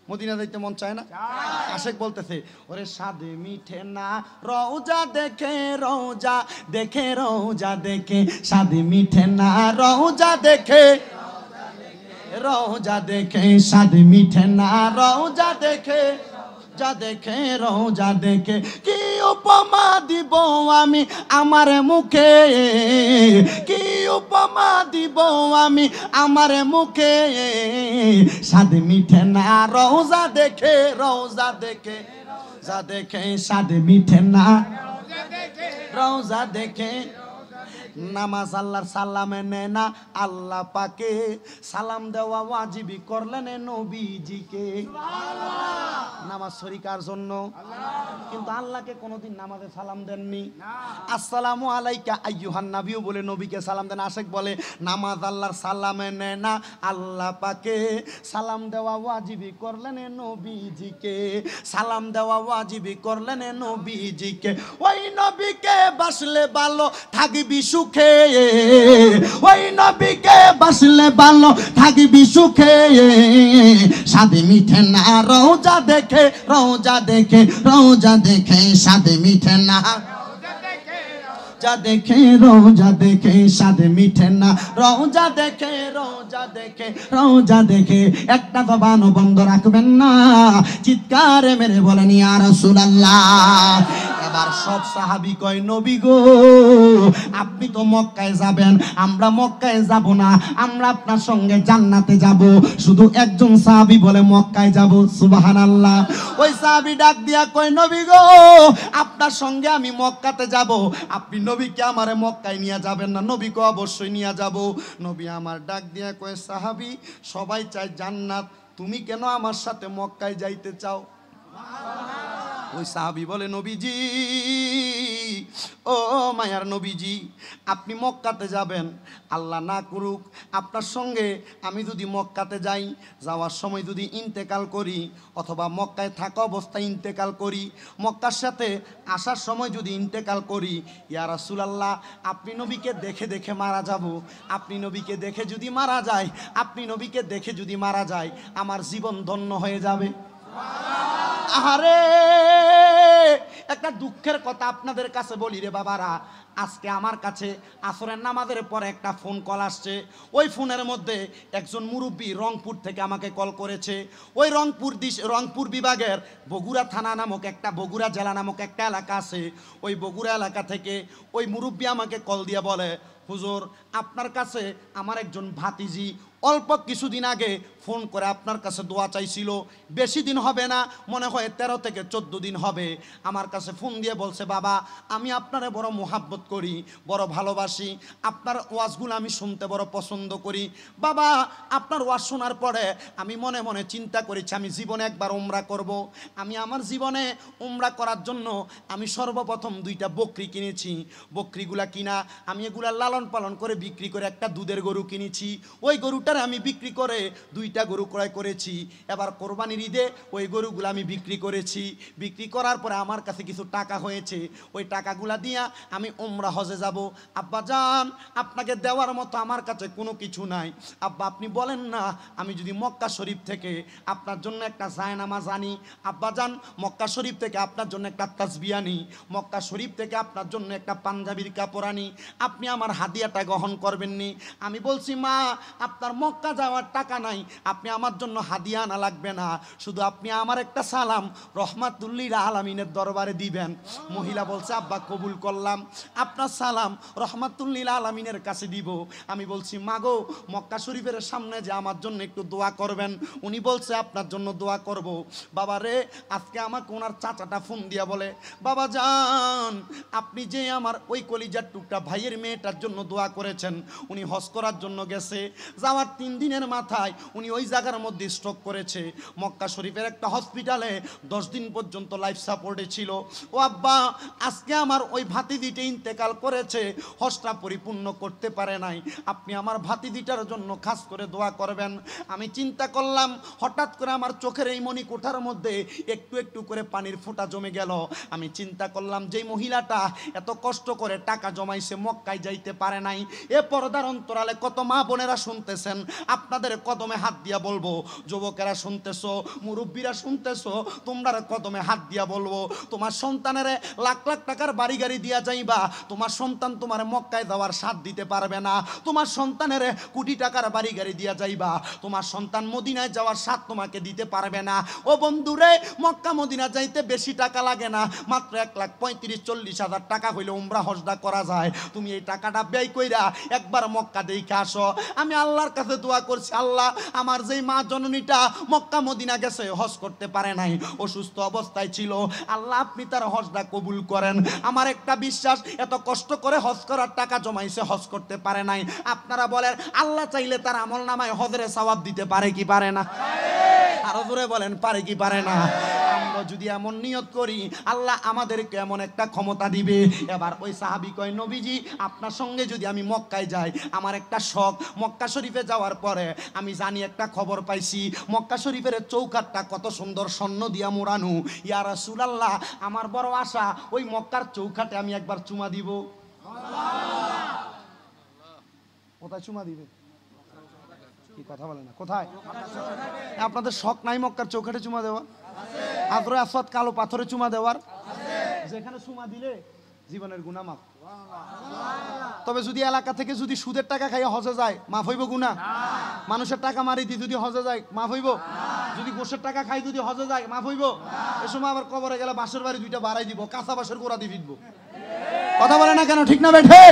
মদিনা যাইতে মন চায় না? আশেক বলতেছে ওরে সাদে মিঠে না রওজা দেখে, রওজা দেখে, রওজা দেখে, সাদে মিঠে না রওজা দেখে, রওজা দেখে, সাদে মিঠে না রওজা দেখে, যা দেখে রওজা দেখে। কি উপমা দিব আমি আমার মুখে, কি উপমা দিব আমি আমার মুখে, স্বাদ মিঠে না রওজা দেখে, রওজা দেখে, যা দেখে স্বাদ মিঠে না রওজা দেখে। নামাজ আল্লাহর সালামে নেয় না, আল্লাহ পাকে সালাম দেওয়া ওয়াজিবি করলেন নবীজিকে। নামাজ শরীকার জন্য, কিন্তু আল্লাহকে কোনোদিন নামাজে সালাম দেননি। আসসালামু আলাইকা আইয়ুহান নাবিয়্যু বলে নবীকে সালাম দেন। আশেক বলে নামাজ আল্লাহর সালামে নেয় না, আল্লাহ পাকে সালাম দেওয়া ওয়াজিবি করলেন নবীজিকে। সালাম দেওয়া ওয়াজিবি করলেন নবীজিকে। ওই নবীকে বাসলে ভালো থাকবি সুখে, ওই নবীকে বাসলে ভালো থাকবি সুখে। সাদে মিঠে না রওজা দেখে, রওজা দেখে, রওজা দেখে সাদে মিঠে না, রওজা দেখে, রওজা দেখে সাদে মিঠে না, রওজা দেখে, রওজা দেখে, রওজা দেখে। একটা জবানও বন্ধ রাখবেন না, চিৎকারে মেরে বলেন ইয়া রাসূলুল্লাহ। এবার সব সাহাবী কয় নবী গো আপনি তো মক্কায় যাবেন, আমরা মক্কায় যাব না, আমরা আপনার সঙ্গে জান্নাতে যাব। শুধু একজন সাহাবী বলে মক্কায় যাব। সুবহানাল্লাহ। ওই সাহাবী ডাক দিয়া কয় নবী গো আপনার সঙ্গে আমি মক্কাতে যাব, আপনি নবীকে আমারে মক্কায় নিয়ে যাবেন না? নবী কয় অবশ্যই নিয়ে যাব। নবী আমার ডাক দিয়া কয় সাহাবী সবাই চায় জান্নাত, তুমি কেন আমার সাথে মক্কায় যাইতে চাও? ওই সাহাবী বলে নবীজি, ও মায়ার নবীজি আপনি মক্কাতে যাবেন, আল্লাহ না করুক আপনার সঙ্গে আমি যদি মক্কাতে যাই, যাওয়ার সময় যদি ইন্তেকাল করি, অথবা মক্কায় থাকা অবস্থায় ইন্তেকাল করি, মক্কার সাথে আসার সময় যদি ইন্তেকাল করি, ইয়া রাসূলুল্লাহ আপনি নবীকে দেখে দেখে মারা যাব। আপনি নবীকে দেখে যদি মারা যায়, আপনি নবীকে দেখে যদি মারা যায়, আমার জীবন ধন্য হয়ে যাবে। আরে একটা দুঃখের কথা আপনাদের কাছে বলি রে বাবারা, আজকে আমার কাছে আসরের নামাজের পরে একটা ফোন কল আসছে। ওই ফোনের মধ্যে একজন মুরব্বী রংপুর থেকে আমাকে কল করেছে। ওই রংপুর বিভাগের বগুড়া থানা নামক একটা, বগুড়া জেলা নামক একটা এলাকা আছে, ওই বগুড়া এলাকা থেকে ওই মুরব্বী আমাকে কল দিয়ে বলে হুজুর আপনার কাছে আমার একজন ভাতিজি অল্প কিছুদিন আগে ফোন করে আপনার কাছে দোয়া চাইছিল, বেশি দিন হবে না, মনে হয় 13 থেকে 14 দিন হবে। আমার কাছে ফোন দিয়ে বলছে বাবা আমি আপনারে বড় মোহাব্বত করি, বড় ভালোবাসি, আপনার ওয়াজগুলো আমি শুনতে বড় পছন্দ করি। বাবা আপনার ওয়াজ শোনার পরে আমি মনে মনে চিন্তা করেছি আমি জীবনে একবার উমরা করব। আমি আমার জীবনে উমরা করার জন্য আমি সর্বপ্রথম 2টা বকরি কিনেছি। বকরিগুলা কিনা আমি এগুলা লালন পালন করে বিক্রি করে একটা দুধের গরু কিনেছি। ওই গরুটার আমি বিক্রি করে 2টা গরু ক্রয় করেছি। এবার কোরবানির ঈদে ওই গরুগুলো আমি বিক্রি করেছি। বিক্রি করার পরে আমার কাছে কিছু টাকা হয়েছে, ওই টাকাগুলা দিয়া আমি উমরা হজে যাব। আব্বা জান আপনাকে দেওয়ার মতো আমার কাছে কোনো কিছু নাই। আব্বা আপনি বলেন না আমি যদি মক্কা শরীফ থেকে আপনার জন্য একটা জায়নামাজ আনি, আব্বা জান মক্কা শরীফ থেকে আপনার জন্য একটা তাসবিহ আনি, মক্কা শরীফ থেকে আপনার জন্য একটা পাঞ্জাবির কাপড় আনি, আপনি আমার হাদিয়াটা গ্রহণ করবেননি? আমি বলছি মা আপনার মক্কা যাওয়ার টাকা নাই, আপনি আমার জন্য হাদিয়া আনা লাগবে না, শুধু আপনি আমার একটা সালাম রহমাতুল্লিল আলামিনের দরবারে দিবেন। মহিলা বলছে আব্বা কবুল করলাম, আপনার সালাম রহমাতুল্লিল আলামিনের কাছে দিব। আমি বলছি মাগো মক্কা শরীফের সামনে যে আমার জন্য একটু দোয়া করবেন। উনি বলছে আপনার জন্য দোয়া করব। বাবা রে আজকে আমাকে ওনার চাচাটা ফোন দিয়া বলে বাবা জান আপনি যে আমার ওই কলিজার টুকটা ভাইয়ের মেয়েটার জন্য দোয়া করেছেন, উনি হজ করার জন্য গেছে, যাওয়ার 3 দিনের মাথায় উনি ওই জায়গার মধ্যে স্ট্রোক করেছে। মক্কা শরীফের একটা হসপিটালে 10 দিন পর্যন্ত লাইফ সাপোর্টে ছিল। ও আব্বা আজকে আমার ওই ভাতিজিটা ইন্তেকাল করেছে, হজটা পরিপূর্ণ করতে পারে নাই, আপনি আমার ভাতিজিটার জন্য খাস করে দোয়া করবেন। আমি চিন্তা করলাম, হঠাৎ করে আমার চোখের এই মনি কোঠার মধ্যে একটু একটু করে পানির ফোঁটা জমে গেল। আমি চিন্তা করলাম যেই মহিলাটা এত কষ্ট করে টাকা জমাইছে মক্কায় যাইতে পারে নাই, এ পর্দার অন্তরালে কত মা বোনেরা শুনতেছেন, আপনাদের কদমে হাত দিয়া বলবো, যুবকেরা শুনতেছো, মুরব্বীরা শুনতেছো, তোমরা কদমে হাত দিয়া বলবো, তোমার সন্তানের লাখ লাখ টাকার বাড়ি গাড়ি দিয়া যাইবা, তোমার সন্তান তোমার মক্কায় যাওয়ার সাথ দিতে পারবে না, তোমার সন্তানের কোটি টাকার বাড়ি গাড়ি দিয়া যাইবা, তোমার সন্তান মদিনায় যাওয়ার সাথ তোমাকে দিতে পারবে না। ও বন্ধুরে মক্কা মদিনা যাইতে বেশি টাকা লাগে না, মাত্র 1,35,40,000 টাকা হইলে উমরা হজটা করা যায়। তুমি এই টাকাটা ব্যয় কইরা একবার মক্কা দেখে আসো। আমি আল্লাহর কাছে কাছে দোয়া করছি, আল্লাহ আমার যেই মা জননীটা মক্কা মদিনা গেছে, হজ করতে পারে নাই, অসুস্থ অবস্থায় ছিল, আল্লাহ আপনি তার হজটা কবুল করেন। আমার একটা বিশ্বাস, এত কষ্ট করে হজ করার টাকা জমাইছে, হজ করতে পারে নাই। আপনারা বলেন আল্লাহ চাইলে তার আমল নামায় হজের সওয়াব দিতে পারে কি পারে না? আরো জোরে বলেন পারে কি পারে না? আমরা যদি এমন নিয়ত করি, আল্লাহ আমাদেরকে এমন একটা ক্ষমতা দিবে। এবার ওই সাহাবী কয়, নবীজি আপনার সঙ্গে যদি আমি মক্কায় যাই, আমার একটা শখ, মক্কা শরীফে যাওয়ার পরে আমি জানি একটা খবর পাইছি, মক্কা শরীফের চৌকাঠটা কত সুন্দর স্বর্ণ দিয়া মোড়ানো। ইয়া রাসূলুল্লাহ, আমার বড় আশা ওই মক্কার চৌকাঠে আমি একবার চুমা দিব। কোথায় চুমা দিবে? কি কথা বলে না? কোথায়? আপনাদের শখ নাই মক্কার চৌকাঠে চুমা দেওয়া? হাজরে আসওয়াদ কালো পাথরে চুমা দেওয়ার? যেখানে চুমা দিলে জীবনের গুনাহ মাফ। তবে যদি এলাকা থেকে যদি সুদের টাকা খাইয়া হজে যায়, মাফ হইব গুনাহ? মানুষের টাকা মারি দি যদি হজে যায়, মাফ হইব? যদি গোশের টাকা খাই যদি হজে যায়, মাফ হইব? এ সময় আবার কবরে গেলে বাঁশের বাড়ি দুইটা বাড়াই দিব, কাঁচা বাঁশের গোড়া দিয়ে ফিরবো। কথা বলে না কেন? ঠিক না বেঠে?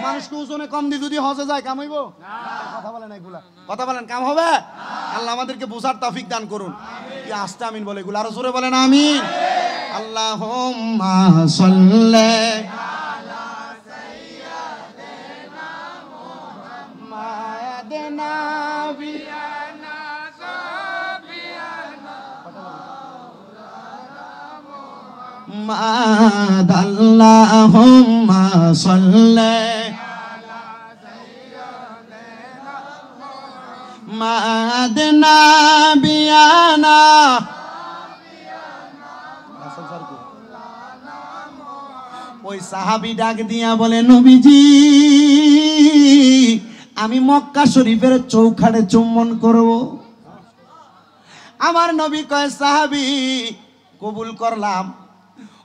মানুষকে ওজনে কম দিয়ে যদি হজে যায়, কাম হইব? কথা বলেন এগুলা, কথা বলেন কাম হবে? আল্লাহ আমাদেরকে বোঝার তৌফিক দান করুন। কি আস্তে আমিন বলে এগুলো, আরো জোরে বলেন আমিন। আল্লাহুম্মা সাল্লি আলা সাইয়্যিদিনা মুহাম্মাদিনা বিয়ানা সাবিয়ানা মুহাম্মাদ। আল্লাহুম্মা সাল্লি মাদনা বিয়ানা। ওই সাহাবী ডাক দিয়া বলে, নবীজি আমি মক্কা শরীফের চৌখাটে চুম্বন করব। আমার নবী কয়, সাহাবী কবুল করলাম।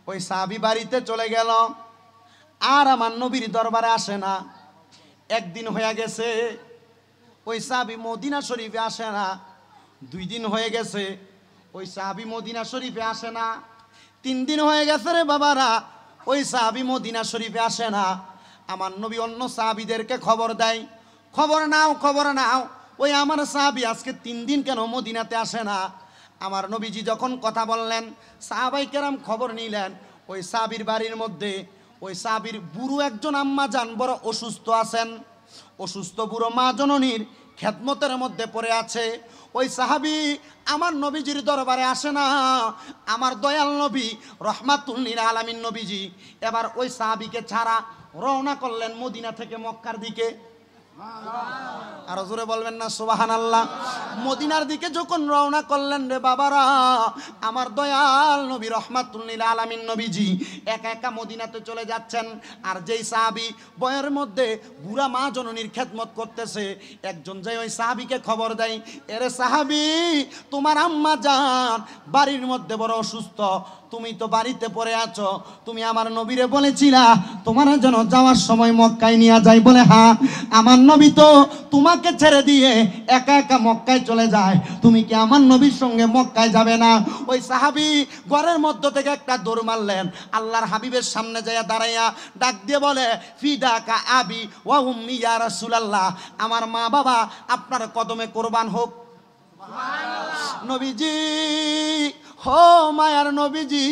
ওই সাহাবী বাড়িতে চলে গেল, আর আমার নবীর দরবারে আসে না। একদিন হয়ে গেছে, ওই সাহাবী মদিনা শরীফে আসে না। 2 দিন হয়ে গেছে, ওই সাহাবী মদিনা শরীফে আসে না। 3 দিন হয়ে গেছে রে বাবারা, ওই সাহাবী মদিনা শরীফে আসে না। আমার নবী অন্য সাহাবীদেরকে খবর দেয়, খবর নাও খবর নাও, ওই আমার সাহাবী আজকে 3 দিন কেন মদিনাতে আসে না? আমার নবীজি যখন কথা বললেন, সাহাবাই কেরাম খবর নিলেন। ওই সাহাবীর বাড়ির মধ্যে ওই সাহাবীর বুড়ো একজন আম্মা জান বড় অসুস্থ আছেন। অসুস্থ বুড়ো মা জননীর খেদমতের মধ্যে পড়ে আছে। ওই সাহাবী আমার নবীজির দরবারে আসে না। আমার দয়াল নবী রহমাতুল লিল আলামিন নবীজি এবার ওই সাহাবীকে ছাড়া রওনা করলেন মদিনা থেকে মক্কার দিকে। আরো জোরে বলবেন না সুবহানাল্লাহ? মদিনার দিকে যখন রওনা করলেন রে বাবারা, আমার দয়াল নবী রহমাতুল লিল আলামিন নবীজি একা একা মদিনাতে চলে যাচ্ছেন। আর যেই সাহাবী বয়ের মধ্যে বুড়া মা জননীর খেদমত করতেছে, একজন যাই ওই সাহাবীকে খবর দেয়, এরে সাহাবী তোমার আম্মা জান বাড়ির মধ্যে বড় অসুস্থ, তুমি তো বাড়িতে পড়ে আছো, তুমি আমার নবীরে বলেছিলা তোমার যেন যাওয়ার সময় মক্কায় নিয়ে যাই। বলে হ্যাঁ, আমার নবী তো তোমাকে ছেড়ে দিয়ে একা একা মক্কায় চলে যায়, তুমি কি আমার নবীর সঙ্গে মক্কায় যাবে না? ওই সাহাবী ঘরের মধ্য থেকে একটা দৌড় মারলেন, আল্লাহর হাবিবের সামনে যাইয়া দাঁড়াইয়া ডাক দিয়ে বলে, ফিদাকা আবি ওয়া উম্মি ইয়া রাসূলুল্লাহ, আমার মা বাবা আপনার কদমে কোরবান হোক। নবীজি, হো মায়ার নবীজি,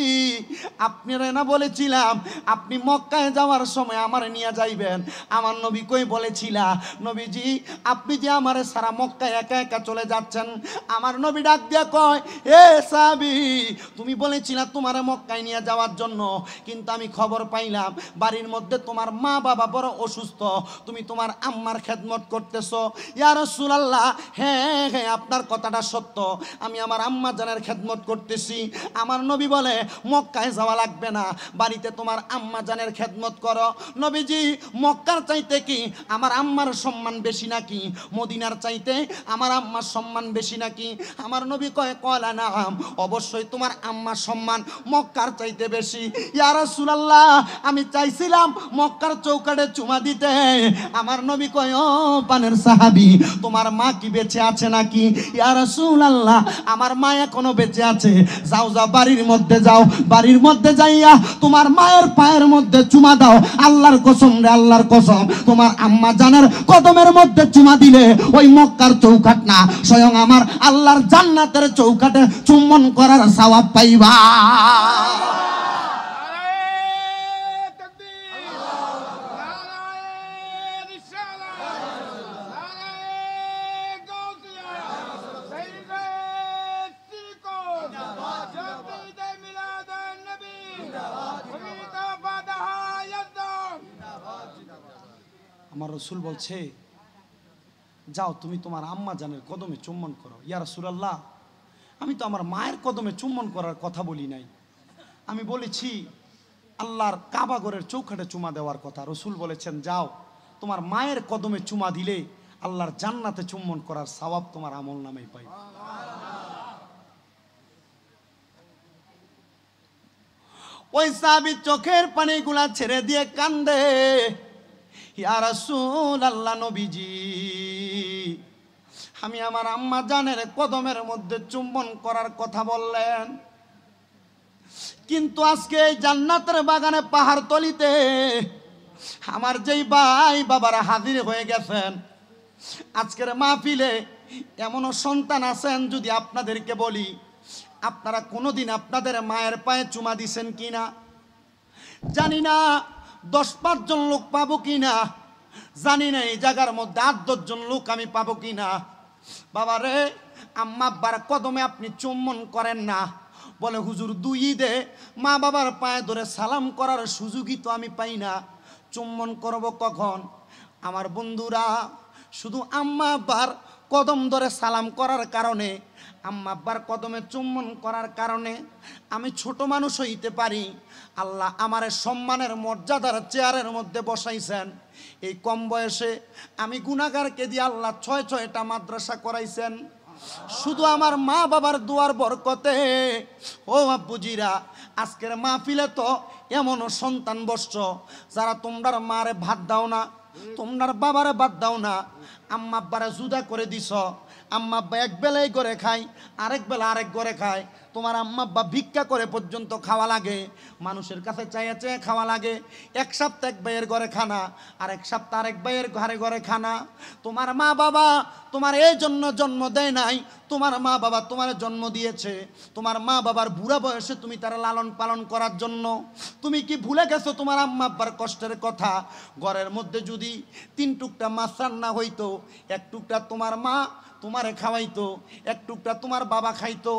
আপনি না বলেছিলাম আপনি মক্কায় যাওয়ার সময় আমার নিয়ে যাইবেন? আমার নবী কই বলেছিলা? নবীজি আপনি যে আমার সারা মক্কায় একা একা চলে যাচ্ছেন। আমার নবী ডাক দিয়া কয়, এ সাহাবী তুমি বলেছিলা তোমার মক্কায় নিয়ে যাওয়ার জন্য, কিন্তু আমি খবর পাইলাম বাড়ির মধ্যে তোমার মা বাবা বড় অসুস্থ, তুমি তোমার আম্মার খেদমত করতেছো। ইয়া রাসূলুল্লাহ, হ্যাঁ হ্যাঁ আপনার কথাটা সত্য, আমি আমার আম্মা জানের খেদমত করতেছি। আমার নবী বলে মক্কায় যাওয়া লাগবে না, বাড়িতে তোমার আম্মা জানের খেদমত করো। নবীজি মক্কার চাইতে কি আমার আম্মার সম্মান বেশি নাকি মদিনার চাইতে আমার আম্মার সম্মান বেশি নাকি? আমার নবী কয়, কলা নাম, অবশ্যই তোমার আম্মার সম্মান মক্কার চাইতে বেশি। ইয়া রাসূলুল্লাহ, আমি চাইছিলাম মক্কার চৌকাঠে চুমা দিতে। আমার নবী কয়, ও পানের সাহাবী তোমার মা কি বেঁচে আছে নাকি? ইয়া রাসূলুল্লাহ, আমার মা এখনো বেঁচে আছে, যাও যাও বাড়ির মধ্যে যাও, বাড়ির মধ্যে যাইয়া তোমার মায়ের পায়ের মধ্যে চুমা দাও। আল্লাহর কসম রে আল্লাহর কসম, তোমার আম্মা জানের কদমের মধ্যে চুমা দিলে ওই মক্কার চৌকাট না, স্বয়ং আমার আল্লাহর জান্নাতের চৌকাটে চুম্বন করার সওয়াব পাইবা। আমার রাসূল বলছে যাও তুমি তোমার আম্মা জানের কদমে চুম্বন করো। ইয়া রাসূলুল্লাহ, আমি তো আমার মায়ের কদমে চুম্বন করার কথা বলি নাই, আমি বলেছি আল্লাহর কাবা ঘরের চৌকাঠে চুমা দেওয়ার কথা। রাসূল বলেছেন যাও তোমার মায়ের কদমে চুমা দিলে আল্লাহর জান্নাতে চুম্বন করার সওয়াব তোমার আমল নামেই পাই। ওই সাহাবী চোখের পানিগুলা ছেড়ে দিয়ে কান্দে, ইয়া রাসূলুল্লাহ নবীজি, আমি আমার আম্মা জানের কদমের মধ্যে চুম্বন করার কথা বললেন, কিন্তু আজকে এই জান্নাতের বাগানে পাহাড়তলিতে আমার যেই ভাই বাবারা হাজির হয়ে গেছেন, আজকের মাহফিলে এমনও সন্তান আছেন, যদি আপনাদেরকে বলি আপনারা কোনোদিন আপনাদের মায়ের পায়ে চুমা দিছেন কিনা জানি না, 10-5 জন লোক পাবো কিনা জানি না, এই জায়গার মধ্যে 8-10 জন লোক আমি পাবো কিনা। বাবারে, আম্মা আব্বার কদমে আপনি চুম্বন করেন না, বলে হুজুর 2 ঈদে মা বাবার পায়ে ধরে সালাম করার সুযোগই তো আমি পাই না, চুম্বন করব কখন? আমার বন্ধুরা, শুধু আম্মা আব্বার কদম ধরে সালাম করার কারণে, আম্মা আব্বার কদমে চুম্বন করার কারণে আমি ছোট মানুষ হইতে পারি, আল্লাহ আমারে সম্মানের মর্যাদার চেয়ারের মধ্যে বসাইছেন। এই কম বয়সে আমি গুনাহগারকে দিয়ে আল্লাহ 6-6টা মাদ্রাসা করাইছেন, শুধু আমার মা বাবার দুয়ার বরকতে। ও আব্বুজিরা, আজকের মাহফিলে তো এমনও সন্তান বসছ যারা তোমরার মারে ভাত দাও না, তোমরার বাবারে ভাত দাও না, আম্মা আব্বারে জুদা করে দিছ। আম্মা আব্বা এক বেলায় করে খায়, আরেক বেলা আরেক ঘরে খায়। তোমার আম্মা আব্বা ভিক্ষা করে পর্যন্ত খাওয়া লাগে, মানুষের কাছে চাইয়া চেয়ে খাওয়া লাগে। এক সপ্তাহ এক ভাইয়ের ঘরে খানা, আরেক সপ্তাহ আরেক ভাইয়ের ঘরে ঘরে খানা। তোমার মা বাবা তোমার এই জন্য জন্ম দেয় নাই, তোমার মা বাবা তোমার জন্ম দিয়েছে তোমার মা বাবার বুড়া বয়সে তুমি তারা লালন পালন করার জন্য। তুমি কি ভুলে গেছো তোমার আম্মা আব্বার কষ্টের কথা? ঘরের মধ্যে যদি 3 টুকটা মাছ রান্না হইতো, 1 টুকটা তোমার মা তোমারে খাওয়াইতো, 1 টুকটা তোমার বাবা খাইতো।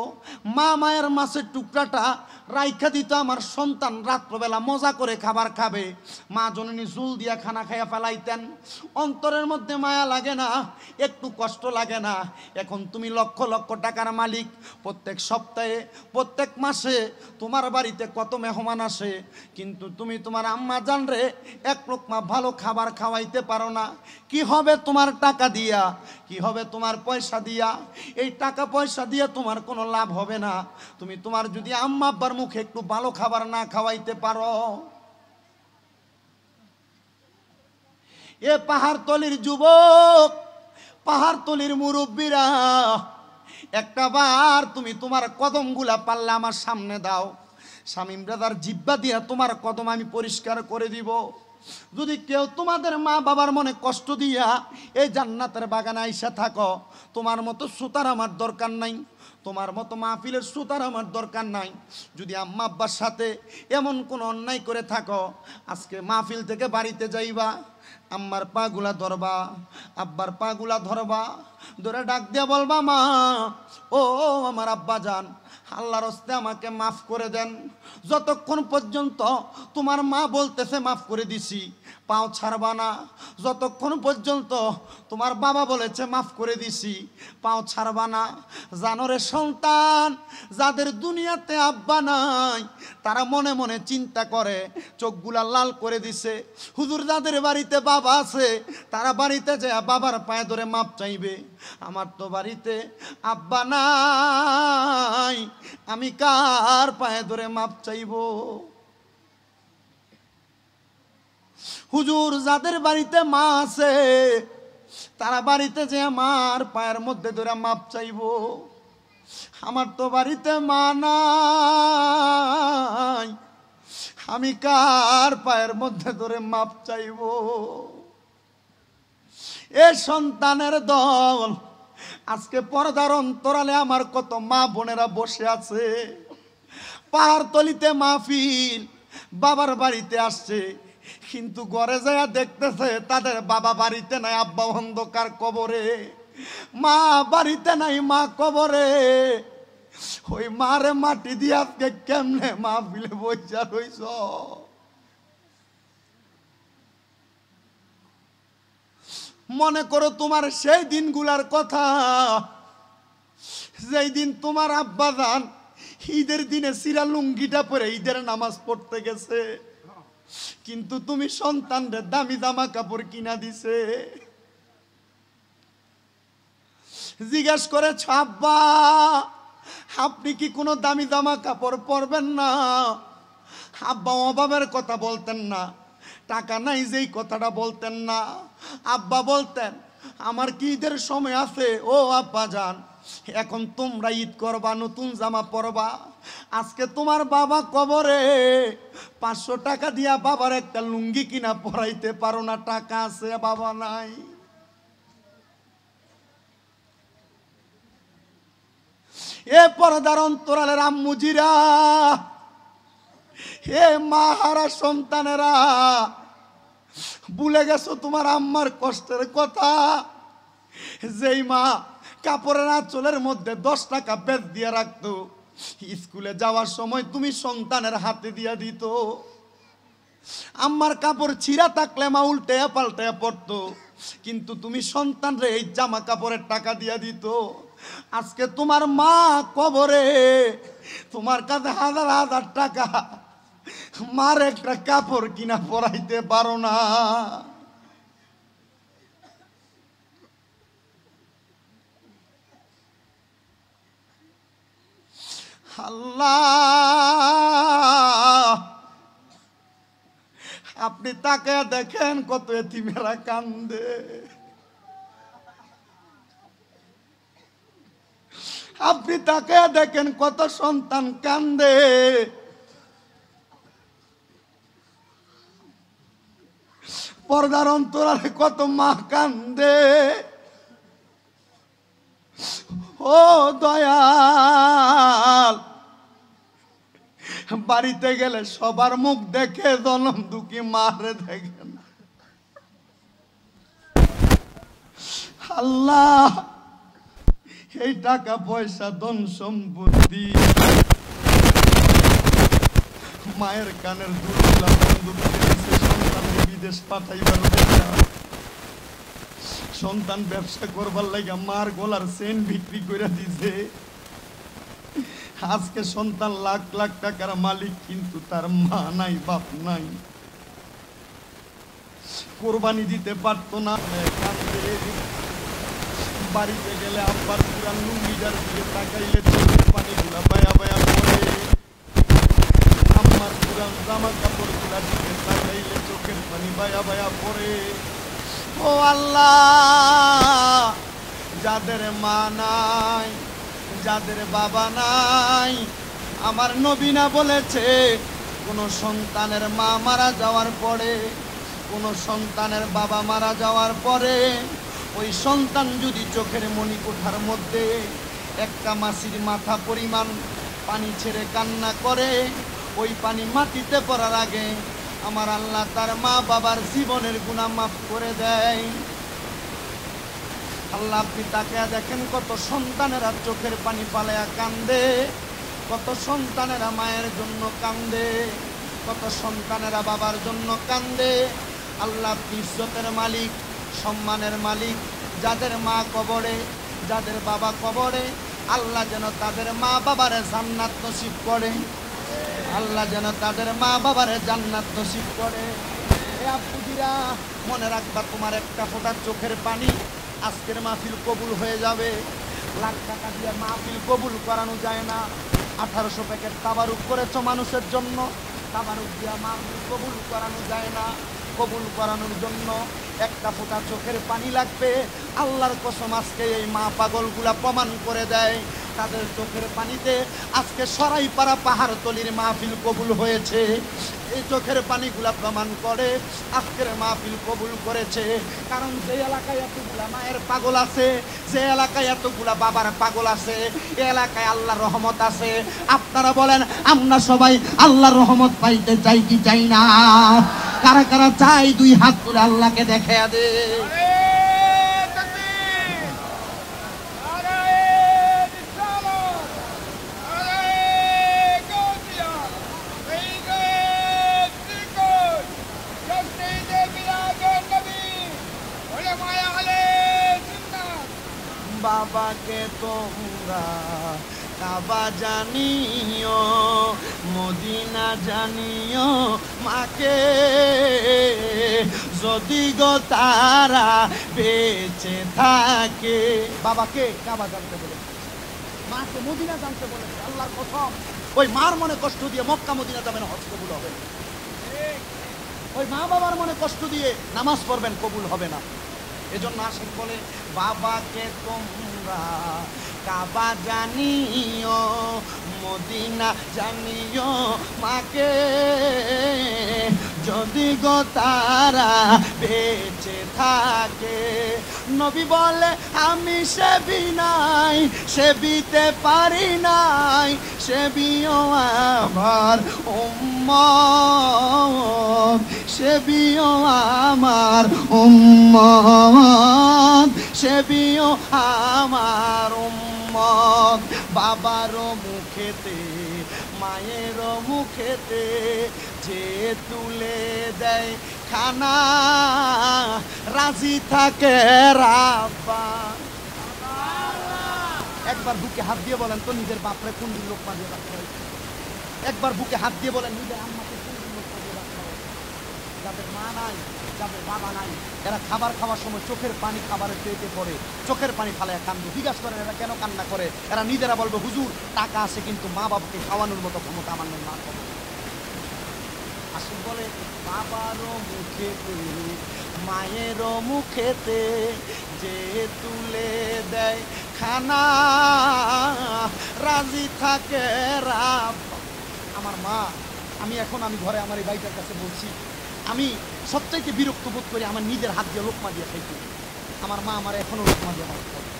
মা মায়ের মাছের টুকরাটা রাইখা দিত, আমার সন্তান রাত্রবেলা মজা করে খাবার খাবে। মা জননী জুল দিয়া খানা খাইয়া ফেলাইতেন। অন্তরের মধ্যে মায়া লাগে না, একটু কষ্ট লাগে না? এখন তুমি লক্ষ লক্ষ টাকার মালিক, প্রত্যেক সপ্তাহে প্রত্যেক মাসে তোমার বাড়িতে কত মেহমান আসে, কিন্তু তুমি তোমার আম্মা জানরে 1 লোকমা ভালো খাবার খাওয়াইতে পারো না। কি হবে তোমার টাকা দিয়া? কি হবে তোমার পয়সা দিয়া? এই টাকা পয়সা দিয়ে তোমার কোনো লাভ হবে না, তুমি তোমার যদি আম্মা আব্বার মুখে একটু ভালো খাবার না খাওয়াইতে পারো। এ পাহাড়তলির যুবক, পাহাড়তলির মুরব্বীরা, একটা বার তুমি তোমার কদমগুলা পারলে আমার সামনে দাও, শামীম ব্রাদার জিব্বা দিয়া তোমার কদম আমি পরিষ্কার করে দিব। যদি কেউ তোমাদের মা বাবার মনে কষ্ট দিয়া এই জান্নাতের বাগানে আইসা থাকো, তোমার মতো সুতার আমার দরকার নাই, তোমার মতো মাহফিলের সুতার আমার দরকার নাই। যদি আম্মা আব্বার সাথে এমন কোনো অন্যায় করে থাকো, আজকে মাহফিল থেকে বাড়িতে যাইবা, আম্মার পাগুলা ধরবা, আব্বার পাগুলা ধরবা, ধরে ডাক দিয়া বলবা, মা ও আমার আব্বা জান, আল্লাহর হস্তে আমাকে মাফ করে দেন। যতক্ষণ পর্যন্ত তোমার মা বলতেছে মাফ করে দিছি, পাও ছাড়বা না। যতক্ষণ পর্যন্ত তোমার বাবা বলেছে মাফ করে দিছি, পাও ছাড়বা না। জানোরে সন্তান, যাদের দুনিয়াতে আব্বা নাই তারা মনে মনে চিন্তা করে, চোখগুলা লাল করে দিছে। হুজুর যাদের বাড়িতে বাবা আছে তারা বাড়িতে যায় বাবার পায়ে ধরে মাপ চাইবে। আমার তো বাড়িতে আব্বা নাই, আমি কার পায়ে ধরে মাপ চাইব? হুজুর যাদের বাড়িতে মা আছে তারা বাড়িতে যে আমার পায়ের মধ্যে ধরে মাপ চাইব। আমার তো বাড়িতে মা নাই, আমি কার পায়ের মধ্যে ধরে মাপ চাইব? এ সন্তানের দল, আজকে পর্দার অন্তরালে আমার কত মা বোনেরা বসে আছে, পাহাড়তলিতে মাহফিল, বাবার বাড়িতে আসছে, কিন্তু ঘরে যায় দেখতেছে তাদের বাবা বাড়িতে নাই, আব্বা অন্ধকার কবরে, মা বাড়িতে নাই, মা কবরে। ওই মারে মাটি দিয়ে আজকে কেমনে মাহফিলে বইসা রইছ? মনে করো তোমার সেই দিনগুলার কথা, যেই দিন তোমার আব্বা জান ঈদের দিনে সিরা লুঙ্গিটা পরে ঈদের নামাজ পড়তে গেছে, কিন্তু তুমি সন্তানদের দামি জামা কাপড় কিনা দিছে। জিজ্ঞাসা করেছ, আব্বা আপনি কি কোনো দামি জামা কাপড় পরবেন না? আব্বা অভাবের কথা বলতেন না, টাকা নাই যেই কথাটা বলতেন না। আব্বা বলতেন, আমার কি ঈদের সময় আছে? ও আব্বা জান, এখন তোমরা ঈদ করবা, নতুন জামা পরবা। আজকে তোমার বাবা কবরে, 500 টাকা দিয়া বাবার একটা লুঙ্গি কিনা পরাইতে পারো না, টাকা আছে বাবা নাই। এ পর্দার অন্তরালের আম্মুজিরা, হে মাহারা সন্তানেরা, ভুলে গেছো তোমার আম্মার কষ্টের কথা। যেই মা কাপড়ের আঁচলের মধ্যে 10 টাকা বেচ দিয়ে রাখতো, স্কুলে যাওয়ার সময় তুমি সন্তানের হাতে দিয়া দিত। আম্মার কাপড় ছিঁড়া থাকলে মা উল্টে পাল্টে পড়তো, কিন্তু তুমি সন্তানরে এই জামা কাপড়ের টাকা দিয়া দিত। আজকে তোমার মা কবরে, তোমার কাছে হাজার হাজার টাকা, মার একটা কাপড় কিনা পরাইতে পারো না। আল্লাহ, আপনি তাকে দেখেন কত এতিমেরা কান্দে, আপনি তাকে দেখেন কত সন্তান কান্দে। পর্দার অন্তরালে কত মা কান্দে। ও দয়াল, বাড়িতে গেলে সবার মুখ দেখে, জনম দুঃখী মারে দেখেন। আল্লাহ, এই টাকা পয়সা ধন সম্পত্তি মায়ের কানের দুধগুলা বন্ধ করে দিছে, সন্তানকে বিদেশ পাঠাইবার দেখা, সন্তান ব্যবসা করবার লাগা মার গলার চেন বিক্রি করে দিছে। আজকে সন্তান লাখ লাখ টাকার মালিক, কিন্তু তার মা নাই, বাপ নাই, কোরবানি দিতে পারতো না, কাঁদে। বাড়িতে গেলে আব্বার পুরান লুঙ্গিটার দিকে তাকাইলে চোখের পানিগুলা বায়া বায়া পড়ে, আম্মার পুরান জামা কাপড় গুলার দিকে তাকাইলে চোখের পানি বায়া বায়া পড়ে। ও আল্লাহ, যাদের মা নাই, যাদের বাবা নাই, আমার নবী না বলেছে, কোন সন্তানের মা মারা যাওয়ার পরে, কোন সন্তানের বাবা মারা যাওয়ার পরে, ওই সন্তান যদি চোখের মণিকোঠার মধ্যে একটা মাছির মাথা পরিমাণ পানি ছেড়ে কান্না করে, ওই পানি মাটিতে পড়ার আগে আমার আল্লাহ তার মা বাবার জীবনের গুনাহ মাফ করে দেয়। আল্লাহ, আপনি তাকে দেখেন কত সন্তানেরা চোখের পানি পালায়া কান্দে, কত সন্তানেরা মায়ের জন্য কান্দে, কত সন্তানেরা বাবার জন্য কান্দে। আল্লাহ, আপনি ইজ্জতের মালিক, সম্মানের মালিক। যাদের মা কবরে, যাদের বাবা কবরে, আল্লাহ যেন তাদের মা বাবারে জান্নাত নসিব করে, আল্লাহ যেন তাদের মা বাবারে জান্নাত নসিব করে। এ আপুজিরা, মনে রাখবা, তোমার একটা ফোঁটা চোখের পানি আজকের মাহফিল কবুল হয়ে যাবে। লাখ টাকা দিয়ে মাহফিল কবুল করানো যায় না। 1800 প্যাকেট তাবারুক করেছো মানুষের জন্য, তাবারুক দিয়ে মাহফিল কবুল করানো যায় না। কবুল করানোর জন্য একটা ফোঁটা চোখের পানি লাগবে। আল্লাহর কসম আজকে এই মা পাগলগুলা প্রমাণ করে দেয়, তাদের চোখের পানিতে আজকে সরাইপাড়া পাহাড়তলির মাহফিল কবুল হয়েছে। এই চোখের পানিগুলা প্রমাণ করে আজকের মাহফিল কবুল করেছে। কারণ যে এলাকায় এতগুলা মায়ের পাগল আছে, যে এলাকায় এতগুলা বাবার পাগল আছে, এই এলাকায় আল্লাহর রহমত আছে। আপনারা বলেন আমরা সবাই আল্লাহর রহমত পাইতে চাই কি চাই না? কারা কারা চাই দুই হাত তুলে আল্লাহকে দেখায়া দে। বাবাকে তোমরা কাবা জানিও, মদিনা জানিও, মাকে যদি গো তারা বেঁচে থাকে। বাবাকে কাবা জানতে বলেছে, মাকে মদিনা জানতে বলেছে। আল্লাহর কসম, ওই মার মনে কষ্ট দিয়ে মক্কা মদিনা যাবেন, হজ কবুল হবে না। ওই মা বাবার মনে কষ্ট দিয়ে নামাজ পড়বেন, কবুল হবে না। এজন্য আশিক বলে বাবাকে তোমরা কাবা জানিও, মদিনা জানিও, মাকে যদি গো তারা বেঁচে থাকে। নবী বলে আমি সেবি নাই, সেবিতে পারি নাই, সেবিও আমার উম্মত, সেবিও আমার উম্মত, সেবিও আমার উম্মত। বাবারও মুখেতে মায়েরও মুখেতে যে তুলে দেয় খানা, রাজি থাকে রাব্বা। একবার বুকে হাত দিয়ে বলেন তো নিজের বাপরে কোন দিন লোকমা দিয়ে ভাত খাওয়াই? একবার বুকে হাত দিয়ে বলেন নিজের আম্মাকে কোন দিন লোকমা দিয়ে ভাত খাওয়াই? যাদের মা নাই, যাদের বাবা নাই, এরা খাবার খাওয়ার সময় চোখের পানি খাবারের পেটে পড়ে, চোখের পানি ফালায় কান্দে। জিজ্ঞাসা করেন এরা কেন কান্না করে? এরা নিজেরা বলবে হুজুর টাকা আছে কিন্তু মা বাবাকে খাওয়ানোর মতো ক্ষমতা আমার নেই। মা আসুন বলে বাবারও মুখেতে মায়েরও মুখেতে যে তুলে দেয় খানা, রাজি থাকে রাব্বা। আমার মা, আমি ঘরে আমার এই ভাইটার কাছে বলছি, আমি সবচাইতে বিরক্ত বোধ করি আমার নিজের হাত দিয়ে লোকমা দিয়ে খাইতে। আমার মা আমার এখনো লোকমা দিয়ে ভাত খাওয়ায়,